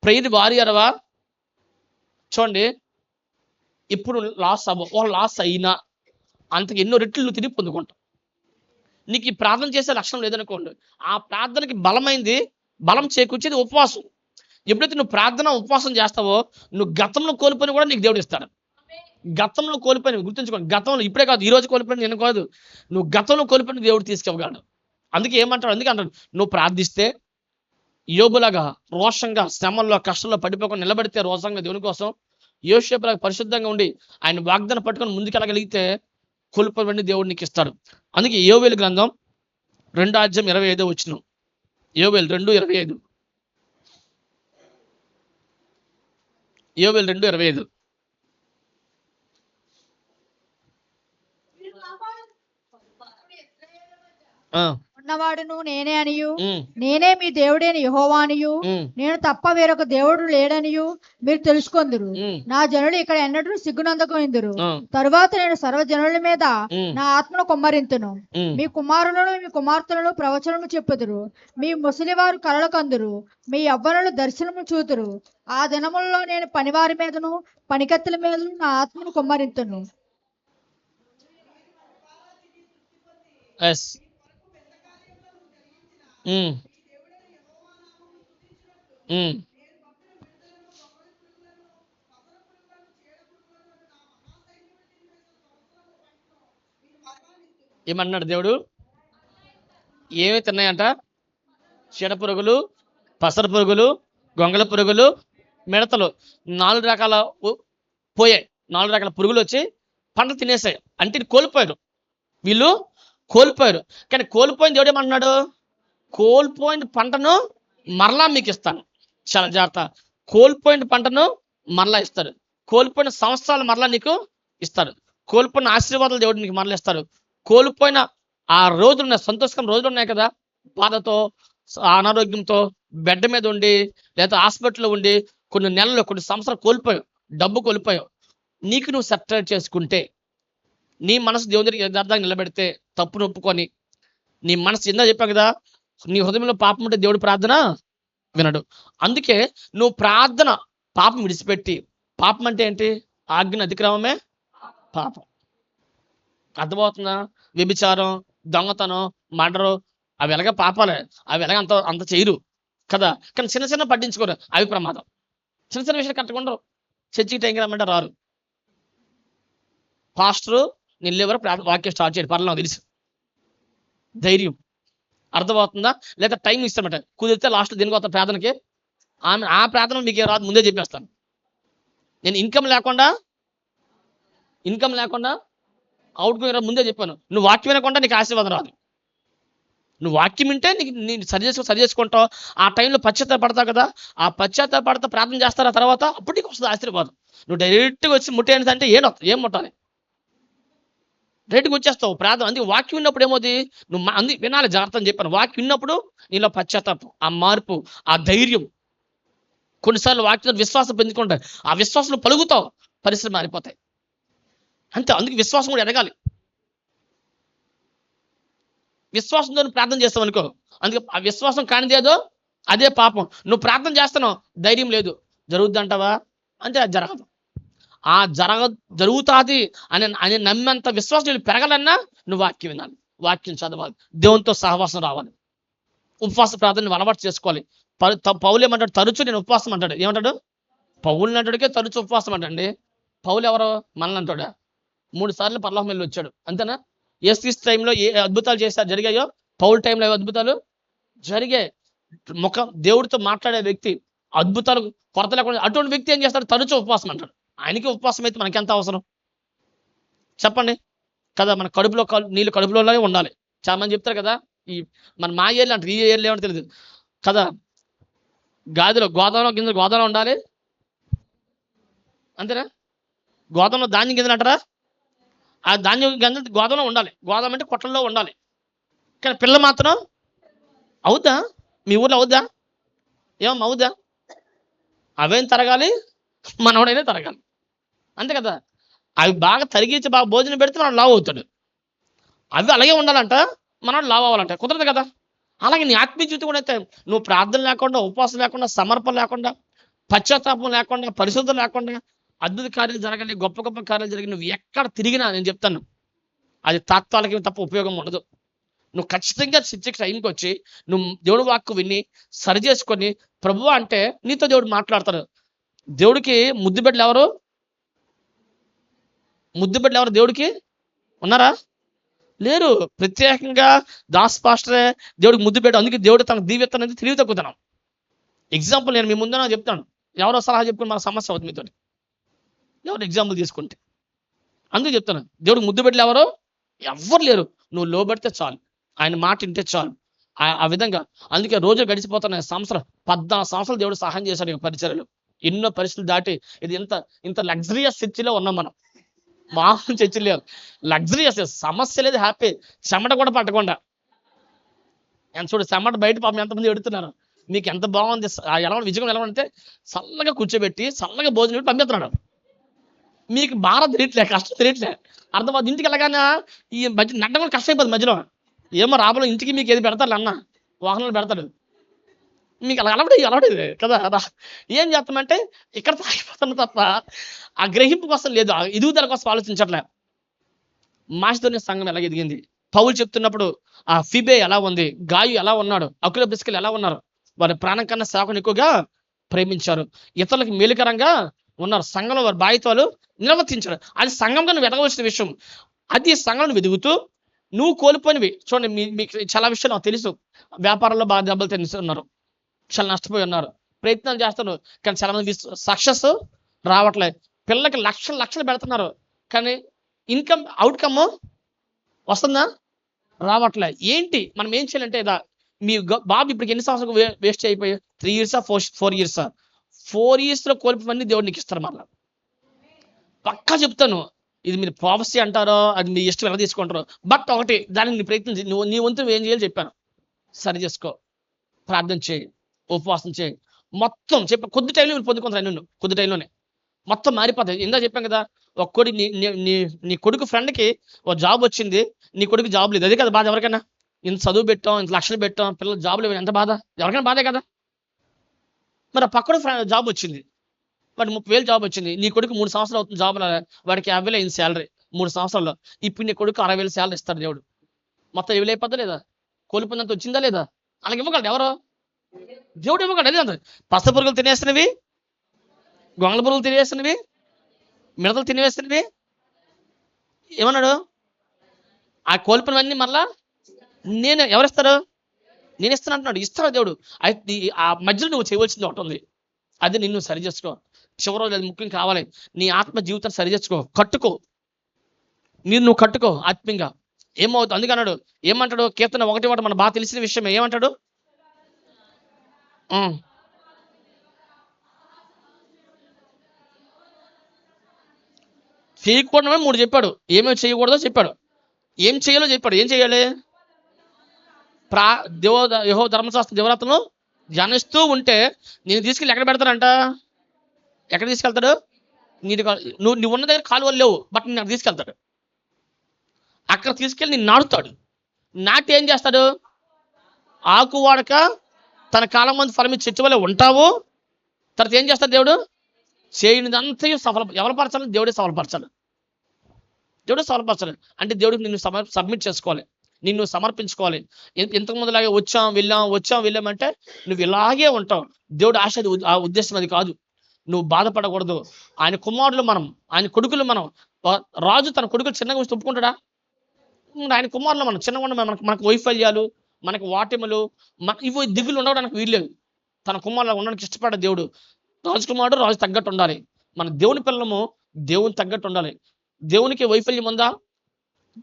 ప్రేయర్ వారియర్వా, చూడండి, ఇప్పుడు లాస్ అయినా అంతకు ఎన్నో రెట్లు నువ్వు తిరిగి పొందుకుంటావు. నీకు ఈ ప్రార్థన చేసే లక్షణం లేదనుకోండి, ఆ ప్రార్థనకి బలం చేకూర్చేది ఉపవాసం. ఎప్పుడైతే నువ్వు ప్రార్థన ఉపవాసం చేస్తావో, నువ్వు గతంలో కోల్పోయిన కూడా నీకు దేవుడు ఇస్తాడు. గతంలో కోల్పోయినవి గుర్తుంచుకోండి. గతంలో ఇప్పుడే కాదు, ఈ రోజు కోల్పోయిన నేను కాదు, నువ్వు గతంలో కోల్పోయిన దేవుడు తీసుకెళ్ళగలడు. అందుకే ఏమంటాడు, అందుకే అంటాడు, నువ్వు ప్రార్థిస్తే యోబులాగా రోషంగా శ్రమల్లో కష్టంలో పడిపోకుండా నిలబడితే రోషంగా దేవుని కోసం, యోసేపులాగా పరిశుద్ధంగా ఉండి ఆయన వాగ్దానం పట్టుకొని ముందుకెళ్ళగలిగితే కోల్పోయిన దేవుడు నీకు ఇస్తాడు. అందుకే యోబేలు గ్రంథం 2:25 వచనం. యోబేలు 2:25. యోబేలు 2:25. ఉన్నవాడును నేనే అనియు, నేనే మీ దేవుడైన యెహోవా అనియు, నేను తప్ప వేరొక దేవుడు లేడనియు మీరు తెలుసుకొందురు. నా జనులు ఇక్కడ ఎన్నడూ సిగ్గునందకొందురు. తరువాత నేను సర్వజనుల మీద నా ఆత్మను కుమ్మరింతును. మీ కుమారులను మీ కుమార్తెలను ప్రవచనము చెప్పుదురు. మీ ముసలివారు కలలు కందురు. మీ యవ్వనులు దర్శనము చూతురు. ఆ దినములలో నేను పనివారి మీదను పనికత్తెల మీదను నా ఆత్మను కుమ్మరింతును. ఏమన్నాడు దేవుడు? ఏమి తిన్నాయంట? చీడ పురుగులు, పసర పురుగులు, గొంగళ పురుగులు, మిడతలు, 4 రకాల పోయాయి. 4 రకాల పురుగులు వచ్చి పంట తినేసాయి. అంటే కోల్పోయారు, వీళ్ళు కోల్పోయారు. కానీ కోల్పోయిన దేవుడు ఏమన్నాడు? కోల్పోయిన పంటను మరలా మీకు ఇస్తాను. చాలా జాగ్రత్త. కోల్పోయిన పంటను మరలా ఇస్తాడు. కోల్పోయిన సంవత్సరాలు మరలా నీకు ఇస్తాడు. కోల్పోయిన ఆశీర్వాదాలు దేవుడు నీకు మరలా ఇస్తాడు. కోల్పోయిన ఆ రోజులు ఉన్నాయి, సంతోషకరమైన రోజులు ఉన్నాయి కదా, బాధతో అనారోగ్యంతో బెడ్ మీద ఉండి లేదా హాస్పిటల్లో ఉండి కొన్ని నెలలు కొన్ని సంవత్సరాలు కోల్పోయావు, డబ్బు కోల్పోయావు. నీకు నువ్వు సెటిల్ చేసుకుంటే, నీ మనసు దేవుని దగ్గర యథార్థంగా నిలబెడితే, తప్పును ఒప్పుకొని నీ మనసు ఇందా చెప్పా కదా, నీ హృదయంలో పాపం ఉంటే దేవుడు ప్రార్థన వినడు. అందుకే నువ్వు ప్రార్థన పాపం విడిచిపెట్టి, పాపం అంటే ఏంటి? ఆజ్ఞ అతిక్రమమే పాపం. అర్థమవుతుందా? వ్యభిచారం, దొంగతనం, మర్డరు అవి ఎలాగ పాపాలే, అవి ఎలాగ అంత చేయరు కదా. కానీ చిన్న చిన్న పట్టించుకోరు, అవి ప్రమాదం. చిన్న చిన్న విషయాలు కట్టకుండా చర్చికి టైంకి రమ్మంటే రారు. పాస్టరు నిన్నెవరు వాక్యం స్టార్ట్ చేయరు, పర్లేదు తెలుసు, ధైర్యం. అర్థమవుతుందా? లేదా టైం ఇస్తామంట, కుదిరితే లాస్ట్ దీనికి వస్తా ప్రార్థనకి. ఆ ప్రార్థన మీకు రాదు, ముందే చెప్పేస్తాను. నేను ఇన్కమ్ లేకుండా అవుట్ గోయింగ్ ముందే చెప్పాను. నువ్వు వాక్యం వినకుండా నీకు ఆశీర్వాదం రాదు. నువ్వు వాక్యం వింటే నీకు సరి చేసుకుంటావు. ఆ టైంలో పశ్చాత్తాపడతావు కదా, ఆ పశ్చాత్తాపడతా ప్రార్థన చేస్తారా తర్వాత, అప్పుడు నీకు వస్తుంది ఆశీర్వాదం. నువ్వు డైరెక్ట్గా వచ్చి ముట్టేది అంటే ఏం ముట్టాలి? డైరెక్ట్గా వచ్చేస్తావు ప్రార్థన. అందుకే వాక్యం విన్నప్పుడు ఏమవుతుంది, నువ్వు అందుకు వినాలి, జాగ్రత్త అని చెప్పాను. వాక్యం విన్నప్పుడు నీలో పశ్చాత్తాపం, ఆ మార్పు, ఆ ధైర్యం. కొన్నిసార్లు వాక్యం విశ్వాసం పెంచుకుంటాయి, ఆ విశ్వాసం పలుకుతావు, పరిస్థితులు మారిపోతాయి అంతే. అందుకే విశ్వాసం కూడా ఎదగాలి. విశ్వాసంతో ప్రార్థన చేస్తావు అనుకో, అందుకే ఆ విశ్వాసం కానిదేదో అదే పాపం. నువ్వు ప్రార్థన చేస్తున్నావు, ధైర్యం లేదు, జరుగుద్ది అంటావా అంటే అది జరగదు. ఆ జరుగుతుంది అని నమ్మేంత విశ్వాసం నేను పెరగాలన్నా నువ్వు వాక్యం వినాలి, వాక్యం చదవాలి, దేవునితో సహవాసం రావాలి, ఉపవాస ప్రార్థన అలవాటు చేసుకోవాలి. పౌలు ఏమంటాడు? తరచు నేను ఉపవాసం అంటాడు. ఏమంటాడు? పౌలుని అంటాడుకే తరచు ఉపవాసం అంటండి. పౌలు ఎవరో మనల్ని అంటాడా? 3 సార్లు పరలోకం వెళ్ళి వచ్చాడు, అంతేనా? యేసు టైంలో ఏ అద్భుతాలు చేశారు జరిగాయో, పౌలు టైంలో ఏ అద్భుతాలు జరిగాయి. దేవుడితో మాట్లాడే వ్యక్తి, అద్భుతాలు కొరత లేకుండా అటువంటి వ్యక్తి ఏం చేస్తాడు? తరచు ఉపవాసం అంటాడు. ఆయనకి ఉపవాసం అయితే మనకి ఎంత అవసరం చెప్పండి కదా. మన కడుపులో నీళ్ళు కడుపులోనే ఉండాలి. చాలా మంది చెప్తారు కదా, మా ఏర్లు అంటారు, ఈ ఏర్లు ఏమో తెలియదు కదా, గాదిలో గోదావరి గింజలు గోదావరిలో ఉండాలి, అంతేనా? గోదావరిలో ధాన్యం గింజలు అంటారా? ఆ ధాన్యం గింజలు గోదావరిలో ఉండాలి. గోదావరి అంటే కొట్టల్లో ఉండాలి. కానీ పిల్ల మాత్రం అవుద్దా? మీ ఊర్లో అవుద్దా? అవుద్దా? అవేం తరగాలి, మనవడైనా తరగాలి, అంతే కదా. అవి బాగా తరిగించి బాగా భోజనం పెడితే మనం లావు అవుతాడు. అవి అలాగే ఉండాలంట, మనం లావు అవ్వాలంట, కుదరదు కదా. అలాగే నీ ఆత్మీయ జీవితం కూడా అయితే నువ్వు ప్రార్థన లేకుండా, ఉపవాసం లేకుండా, సమర్పణ లేకుండా, పశ్చాత్తాపం లేకుండా, పరిశుద్ధం లేకుండా అద్భుత కార్యాలు జరగాలి, గొప్ప గొప్ప కార్యాలు జరిగి నువ్వు ఎక్కడ తిరిగినా నేను చెప్తాను అది తాత్కాలికం తప్ప ఉపయోగం ఉండదు. నువ్వు ఖచ్చితంగా శిక్షకి టైంకి వచ్చి నువ్వు దేవుడు వాక్కు విని సరి చేసుకొని ప్రభువా అంటే నీతో దేవుడు మాట్లాడతాడు. దేవుడికి ముద్దు బిడ్డలు ఎవరు? ముద్దు బిడ్డలు ఎవరు దేవుడికి ఉన్నారా? లేరు. ప్రత్యేకంగా దాస్ పాస్టరే దేవుడికి ముద్దు బిడ్డ. అందుకే దేవుడు తన దీవెత్తనేది తెలివి తక్కుతున్నాం. ఎగ్జాంపుల్ నేను మీ ముందు చెప్తాను, ఎవరో సలహా చెప్పుకుని మన సమస్య అవుతుంది మీతో, ఎవరు ఎగ్జాంపుల్ తీసుకుంటే. అందుకు చెప్తాను, దేవుడికి ముద్దు బిడ్డలు ఎవరు? ఎవ్వరు లేరు. నువ్వు లోబడితే చాలు, ఆయన మాట వింటే చాలు. ఆ విధంగా అందుకే రోజులు గడిచిపోతున్నాయి. 14 సంవత్సరాలు దేవుడు సహాయం చేశాడు ఈ పరిచర్యలు. ఎన్నో పరిస్థితులు దాటి ఇది ఇంత లగ్జరియస్ చర్చిలో ఉన్నాం మనం. మామూలు చర్చి లేదు, లగ్జరియస్, సమస్య లేదు, హ్యాపీ. చెమట కూడా పట్టకుండా. ఎంత చూడు, చెమట బయట పాపం ఎంతమంది ఎడుతున్నారు. మీకు ఎంత బాగుంది, ఎలా విజయం ఎలా ఉంటే చల్లగా కూర్చోబెట్టి చల్లగా భోజనం పెట్టి పంపిస్తున్నాడు. మీకు బాగా తెలియట్లే, కష్టం తెలియట్లే. అర్థమవుతుంది. ఇంటికి వెళ్ళగానే ఈ మధ్య నడ్డం కూడా కష్టమైపోతుంది మధ్యలో. ఏమో రాబోలో ఇంటికి మీకు ఏది పెడతాడు అన్న, వాహనాలు పెడతాడు. మీకు అలా అలవాడేది కదా. ఏం చేస్తామంటే ఇక్కడ తాగిపోతున్నా తప్ప ఆ గ్రహింపు కోసం లేదు, ఆ ఎదుగుదల కోసం ఆలోచించట్లే. మాసిదోనియ సంఘం ఎలా ఎదిగింది, పౌలు చెప్తున్నప్పుడు ఆ ఫిబే ఎలా ఉంది, గాయు ఎలా ఉన్నాడు, అకుల బిస్కలు ఎలా ఉన్నారు, వారి ప్రాణం కన్నా సేవకుని ఎక్కువగా ప్రేమించారు, ఇతరులకు మేలుకరంగా ఉన్నారు, సంఘంలో వారి బాధ్యతలు నిర్వర్తించారు. అది సంఘంగా నువ్వు ఎదగవలసిన విషయం. అది సంఘంలో వెదుగుతూ నువ్వు కోల్పోయినవి చూడండి. మీకు చాలా విషయాలు నాకు తెలుసు. వ్యాపారంలో బాగా దెబ్బలు తిన్నారు, చాలా నష్టపోయి ఉన్నారు, ప్రయత్నాలు చేస్తున్నారు, కానీ చాలా మంది సక్సెస్ రావట్లేదు. పిల్లలకి లక్షలు పెడుతున్నారు, కానీ అవుట్కమ్ వస్తుందా? రావట్లే. ఏంటి మనం ఏం చేయాలంటే, మీ బాబు ఇప్పటికి ఎన్ని సంవత్సరాలు వేస్ట్ అయిపోయి 3 years 4 years 4 years కోల్పోవన్నీ దేవుడు నీకు ఇస్తారు. మళ్ళీ పక్కా చెప్తాను, ఇది మీరు ప్రాఫెసీ అంటారో అది మీ ఇష్టం ఎలా తీసుకుంటారో, బట్ ఒకటి దానికి నీ ప్రయత్నం నువ్వు నీ వంతు ఏం చేయాలి చెప్పాను. సరి చేసుకో, ప్రార్థన చేయి, ఉపవాసం చేయి, మొత్తం చెప్పి కొద్ది టైంలో మీరు పొందుకుంటారు. కొద్ది టైంలోనే మొత్తం మారిపోతాయి. ఇందా చెప్పాను కదా, ఒక్కడి నీ కొడుకు ఫ్రెండ్కి ఒక జాబ్ వచ్చింది, నీ కొడుకు జాబ్ లేదు. అదే కదా బాధ ఎవరికైనా. ఇంత చదువు పెట్టాం, ఇంత లక్షలు పెట్టాం, పిల్లలు జాబ్ లేవు, ఎంత బాధ ఎవరికైనా బాధే కదా. మరి ఆ పక్కన జాబ్ వచ్చింది, వాడి 30,000 జాబ్ వచ్చింది, నీ కొడుకు 3 సంవత్సరాలు అవుతుంది జాబ్, వాడికి 50,000 అయింది శాలరీ 3 సంవత్సరాల్లో. ఇప్పుడు నీ కొడుకు 60,000 శాలరీ ఇస్తాడు దేవుడు. మొత్తం 7,000 అయిపోద్దా లేదా? కోల్పోయినంత వచ్చిందా లేదా? అలాగే ఇవ్వగలడు ఎవరో, దేవుడు ఇవ్వగలడు. అదే అంత పస పురుగులు తినేస్తున్నవి, గొంగళ పురుగులు తినేస్తున్నవి, మిడతలు తినేస్తున్నవి, ఏమన్నాడు? ఆ కోల్పోయినవన్నీ మళ్ళా ఎవరిస్తారు? నేను ఇస్తాను అంటున్నాడు. ఇస్తాడు దేవుడు. అయితే ఆ మధ్యలో నువ్వు చేయవలసింది ఒకటి ఉంది, అది నిన్ను సరి చేసుకో. చివరి రోజు అది ముఖ్యం కావాలి. నీ ఆత్మ జీవితాన్ని సరి చేసుకో, కట్టుకో, నువ్వు కట్టుకో ఆత్మీయంగా. ఏమవుతుంది? అందుకన్నాడు, ఏమంటాడు? కీర్తన 1:1 మన బాగా తెలిసిన విషయం. ఏమంటాడు? చేయకూడమే 3 చెప్పాడు. ఏమేమి చేయకూడదో చెప్పాడు, ఏం చేయాలో చెప్పాడు. ఏం చేయాలి? యెహోవా ధర్మశాస్త్రం దివారాత్రంలో ధ్యానిస్తూ ఉంటే నేను తీసుకెళ్ళి ఎక్కడ పెడతాడంట? ఎక్కడ తీసుకెళ్తాడు? నువ్వు ఉన్న దగ్గర కాలువలు లేవు, బట్ నేను అక్కడ తీసుకెళ్తాడు. అక్కడ తీసుకెళ్ళి నేను నాటుతాడు. నాటి ఏం చేస్తాడు? ఆకు వాడక తన కాలం మంది ఫలం చెట్టు వల్ల ఉంటావు. తర్వాత ఏం చేస్తాడు దేవుడు? చేయనిదంతా ఎవరు పరచాలి? దేవుడే సఫలపరచాలి. దేవుడే సఫలపరచాలి. అంటే దేవుడికి నిన్ను సబ్మిట్ చేసుకోవాలి, నిన్ను సమర్పించుకోవాలి. ఇంతకు ముందులాగే వచ్చాం వెళ్ళామంటే నువ్వు ఇలాగే ఉంటావు. దేవుడు ఆశ, ఆ ఉద్దేశం అది కాదు. నువ్వు బాధపడకూడదు. ఆయన కుమారులు మనం, ఆయన కొడుకులు మనం. రాజు తన కొడుకులు చిన్నగా వచ్చి ఒప్పుకుంటాడా? ఆయన కుమారులు మనం చిన్నగా ఉండ, మనకు వైఫల్యాలు, మనకు వాటములు, ఇవి దిగులు ఉండడానికి వీల్లేదు. తన కుమారులు ఉండడానికి ఇష్టపడ్డ దేవుడు. రాజకుమారుడు రాజు తగ్గట్టు ఉండాలి. మన దేవుని పిల్లము దేవుని తగ్గట్టు ఉండాలి. దేవునికి వైఫల్యం ఉందా?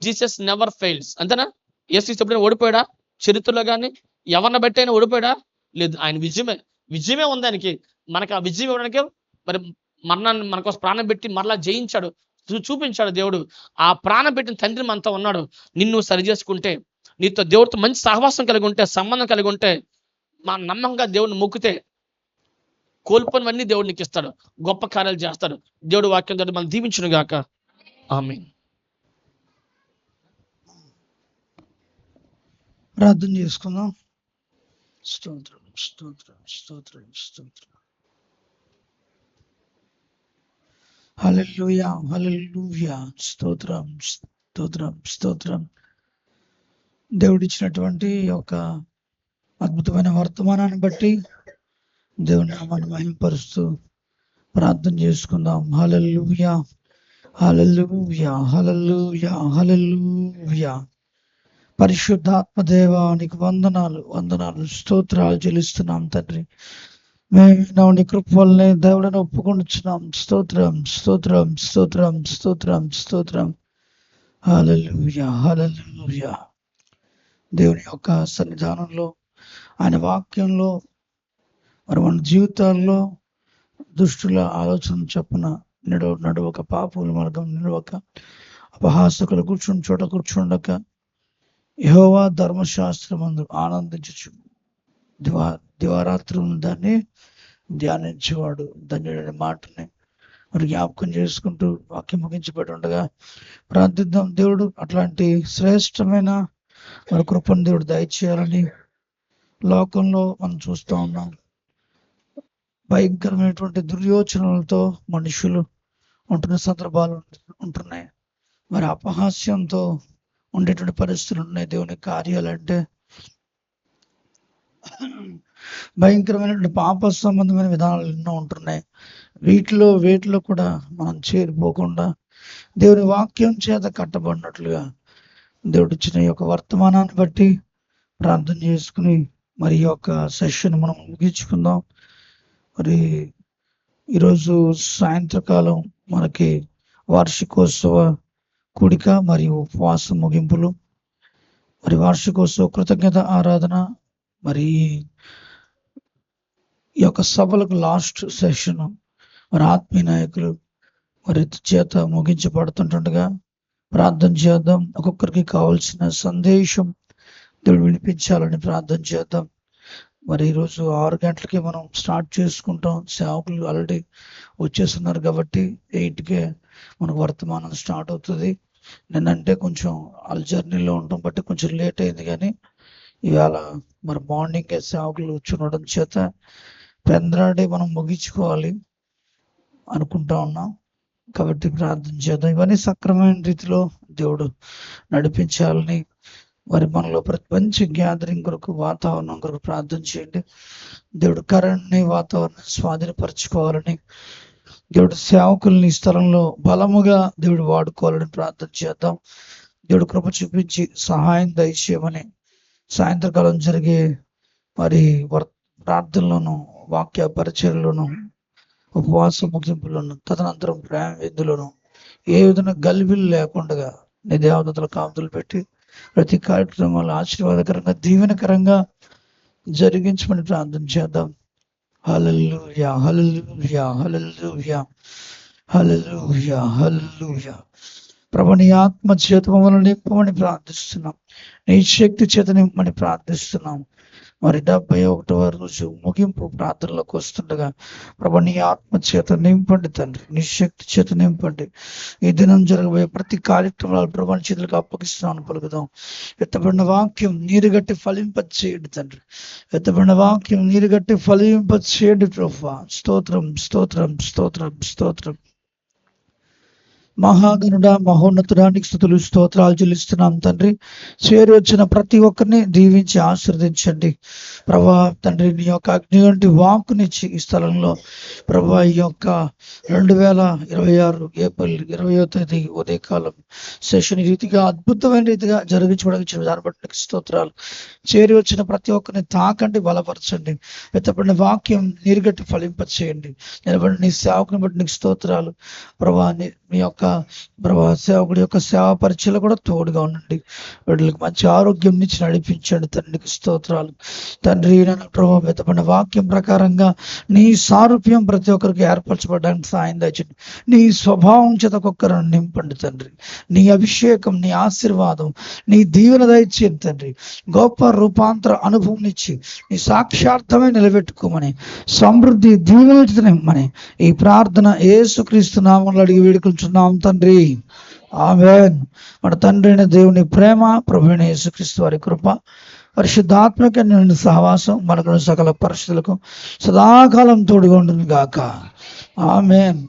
Jesus never fails. అంతేనా? యేసు ఎప్పుడైనా ఓడిపోయాడా? చరిత్రలో కానీ ఎవరిని బట్టి అయినా ఓడిపోయాడా? లేదు. ఆయన విజయమే ఉంది ఆయనకి. మనకు ఆ విజయం ఇవ్వడానికి మరి మరణాన్ని మన కోసం ప్రాణం పెట్టి మరలా జయించాడు, చూపించాడు దేవుడు. ఆ ప్రాణం పెట్టిన తండ్రి మనతో ఉన్నాడు. నిన్ను సరి చేసుకుంటే, నీతో దేవుడితో మంచి సహవాసం కలిగి ఉంటే, సంబంధం కలిగి ఉంటే, మా నమ్మకంగా దేవుడిని మొక్కితే కోల్పోనివన్నీ దేవుడు నీకు ఇస్తాడు, గొప్ప కార్యాలు చేస్తాడు. దేవుడు వాక్యం ద్వారా మనం దీవించును గాక. ఆమేన్. ప్రార్థన చేసుకుందాం. స్తోత్రం స్తోత్రం స్తోత్రం స్తోత్రం. హల్లెలూయా హల్లెలూయా. స్తోత్రం స్తోత్రం స్తోత్రం. దేవుడిచ్చినటువంటి ఒక అద్భుతమైన వర్తమానాన్ని బట్టి దేవుని నామాన్ని మహిమపరుస్తూ ప్రార్థన చేసుకుందాం. హల్లెలూయా హల్లెలూయా, హల్లెలూయా, హల్లెలూయా. పరిశుద్ధాత్మ దేవానికి వందనాలు, వందనాలు, స్తోత్రాలు చెల్లిస్తున్నాం తండ్రి. మేము నీ కృప వల్లనే దేవుడిని ఒప్పుకొనుచున్నాం. స్తోత్రం, స్తోత్రం, స్తోత్రం, స్తోత్రం, స్తోత్రం. హల్లెలూయా, హల్లెలూయా. దేవుని యొక్క సన్నిధానంలో, ఆయన వాక్యంలో, మరి మన జీవితాల్లో దుష్టుల ఆలోచన చొప్పున నడవక, పాపుల మార్గం నిలవక, అపహాసకులు కూర్చుని చోట కూర్చుండక, యెహోవా ధర్మశాస్త్రమందు ఆనందించుచు దివారాత్రులను దాన్ని ధ్యానించేవాడు ధన్యుడనే మాటని మరి జ్ఞాపకం చేసుకుంటూ వాక్యం ముగించబడి ఉండగా ప్రార్థిద్దాం. దేవుడు అట్లాంటి శ్రేష్టమైన మరి కృపను దేవుడు దయచేయాలని. లోకంలో మనం చూస్తూ ఉన్నాం, భయంకరమైనటువంటి దుర్యోచనలతో మనుషులు ఉంటున్న సందర్భాలు ఉంటున్నాయి. మరి అపహాస్యంతో ఉండేటువంటి పరిస్థితులు ఉన్నాయి. దేవుని కార్యాలంటే భయంకరమైనటువంటి పాప సంబంధమైన విధానాలు ఎన్నో ఉంటున్నాయి. వేటిలో కూడా మనం చేరిపోకుండా దేవుని వాక్యం చేత కట్టబడినట్లుగా దేవుడు ఇచ్చిన ఈ యొక్క వర్తమానాన్ని బట్టి ప్రార్థన చేసుకుని మరి ఈ యొక్క సెషన్ మనం ముగించుకుందాం. మరి ఈరోజు సాయంత్రకాలం మనకి వార్షికోత్సవ కూడిక మరియు ఉపవాస ముగింపులు, మరి వార్షికోత్సవ కృతజ్ఞత ఆరాధన, మరి ఈ యొక్క సభలకు లాస్ట్ సెషన్ మరి ఆత్మీయ నాయకులు మరి చేత ముగించబడుతుండగా ప్రార్థన చేద్దాం. ఒక్కొక్కరికి కావాల్సిన సందేశం దేవుడు వినిపించాలని ప్రార్థన చేద్దాం. మరి ఈరోజు 6 గంటలకి మనం స్టార్ట్ చేసుకుంటాం. సేవకులు ఆల్రెడీ వచ్చేస్తున్నారు కాబట్టి 8కే మనకు వర్తమానం స్టార్ట్ అవుతుంది. నిన్నంటే కొంచెం జర్నీలో ఉండటం బట్టి కొంచెం లేట్ అయింది, కానీ ఇవాళ మరి మార్నింగ్ సేవకులు కూర్చునడం చేత పెందరాడే మనం ముగించుకోవాలి అనుకుంటా ఉన్నాం. కాబట్టి ప్రార్థన చేద్దాం. ఇవన్నీ సక్రమైన రీతిలో దేవుడు నడిపించాలని, మరి మనలో ప్రతి మంచి గ్యాదరింగ్ కొరకు, వాతావరణం కొరకు ప్రార్థన చేయండి. దేవుడు కరెంట్ని, వాతావరణం స్వాధీనపరచుకోవాలని, దేవుడు సేవకుల్ని స్థలంలో బలముగా దేవుడు వాడుకోవాలని ప్రార్థన చేద్దాం. దేవుడు కృప చూపించి సహాయం దయచేయమని సాయంత్రకాలం జరిగే మరి ప్రార్థనలోను, వాక్య పరిచయలోను, ఉపవాస ముగింపులను, తదనంతరం ప్రేమ విందులను ఏ విధంగా గలిబిలు లేకుండా నీ దేవదూతల కాపుదలు పెట్టి ప్రతి కార్యక్రమాలు ఆశీర్వాదకరంగా, దీవెనకరంగా జరిగించమని ప్రార్థన చేద్దాం. హల్లెలూయా, హల్లెలూయా, హల్లెలూయా, హల్లెలూయా, హల్లెలూయా. ప్రభు నీ ఆత్మ చేత మమ్మల్ని నింపమని ప్రార్థిస్తున్నాం. నీ శక్తి చేత నింపమని ప్రార్థిస్తున్నాం. మరి 71వ రోజు ముగింపు ప్రార్థనలోకి వస్తుండగా ప్రభు నీ ఆత్మ చేత నింపండి తండ్రి, నీ శక్తి చేత నింపండి. ఈ దినం జరగబోయే ప్రతి కార్యక్రమాలు ప్రభు చేతులకు అప్పగిస్తున్నాను పలుకుదాం. ఎత్తబడిన వాక్యం నీరుగట్టి ఫలింపచేయండి తండ్రి, ఎత్తబడిన వాక్యం నీరుగట్టి ఫలింపచేయండి ప్రభు. స్తోత్రం, స్తోత్రం, స్తోత్రం, స్తోత్రం. మహాగణుడా, మహోన్నతుడానికి స్తుతులు, స్తోత్రాలు చెల్లిస్తున్నాం తండ్రి. చేరి వచ్చిన ప్రతి ఒక్కరిని దీవించి ఆశీర్వదించండి ప్రభా. తండ్రి నీ యొక్క అగ్ని వంటి వాక్కునిచ్చి ఈ స్థలంలో ప్రభా ఈ యొక్క 2026 ఏప్రిల్ 20వ తేదీ ఉదయకాలం సెషన్ రీతిగా అద్భుతమైన రీతిగా జరిగించబడిన దాన్ని బట్టి స్తోత్రాలు. చేరి వచ్చిన ప్రతి ఒక్కరిని తాకండి, బలపరచండి. ఎత్తబడిన వాక్యం నీరుగట్టి ఫలింపచేయండి. నిలబడి నీ సేవకుని బట్టి నీకు స్తోత్రాలు ప్రభా. మీ యొక్క ప్రభా సేవకుడి యొక్క సేవా పరిచయలు కూడా తోడుగా ఉండండి. వీళ్ళకి మంచి ఆరోగ్యం నుంచి నడిపించండి తండ్రికి స్తోత్రాలు. తండ్రి నన్ను ప్రభావ ఎత్తబడిన వాక్యం ప్రకారంగా నీ సారూప్యం ప్రతి ఒక్కరికి ఏర్పరచబడడానికి సాయం దయచండి. నీ స్వభావం చేత ఒక్కొక్కరిని నింపండి తండ్రి. నీ అభిషేకం, నీ ఆశీర్వాదం, నీ దీవెన దయచేయండి తండ్రి. గొప్ప రూపాంతర అనుభవం ఇచ్చి నీ సాక్షార్థమే నిలబెట్టుకోమని, సమృద్ధి దీవెన నింపమని ఈ ప్రార్థన యేసుక్రీస్తు నామములో అడిగి వేడుకుంటున్నాం తండ్రి. ఆమేన్. మన తండ్రి అయిన దేవుని ప్రేమ, ప్రభువైన యేసుక్రీస్తు వారి కృప, పరిశుద్ధాత్మక సహవాసం మనకు సకల పరిస్థితులకు సదాకాలం తోడుగా ఉండును గాక. ఆమేన్.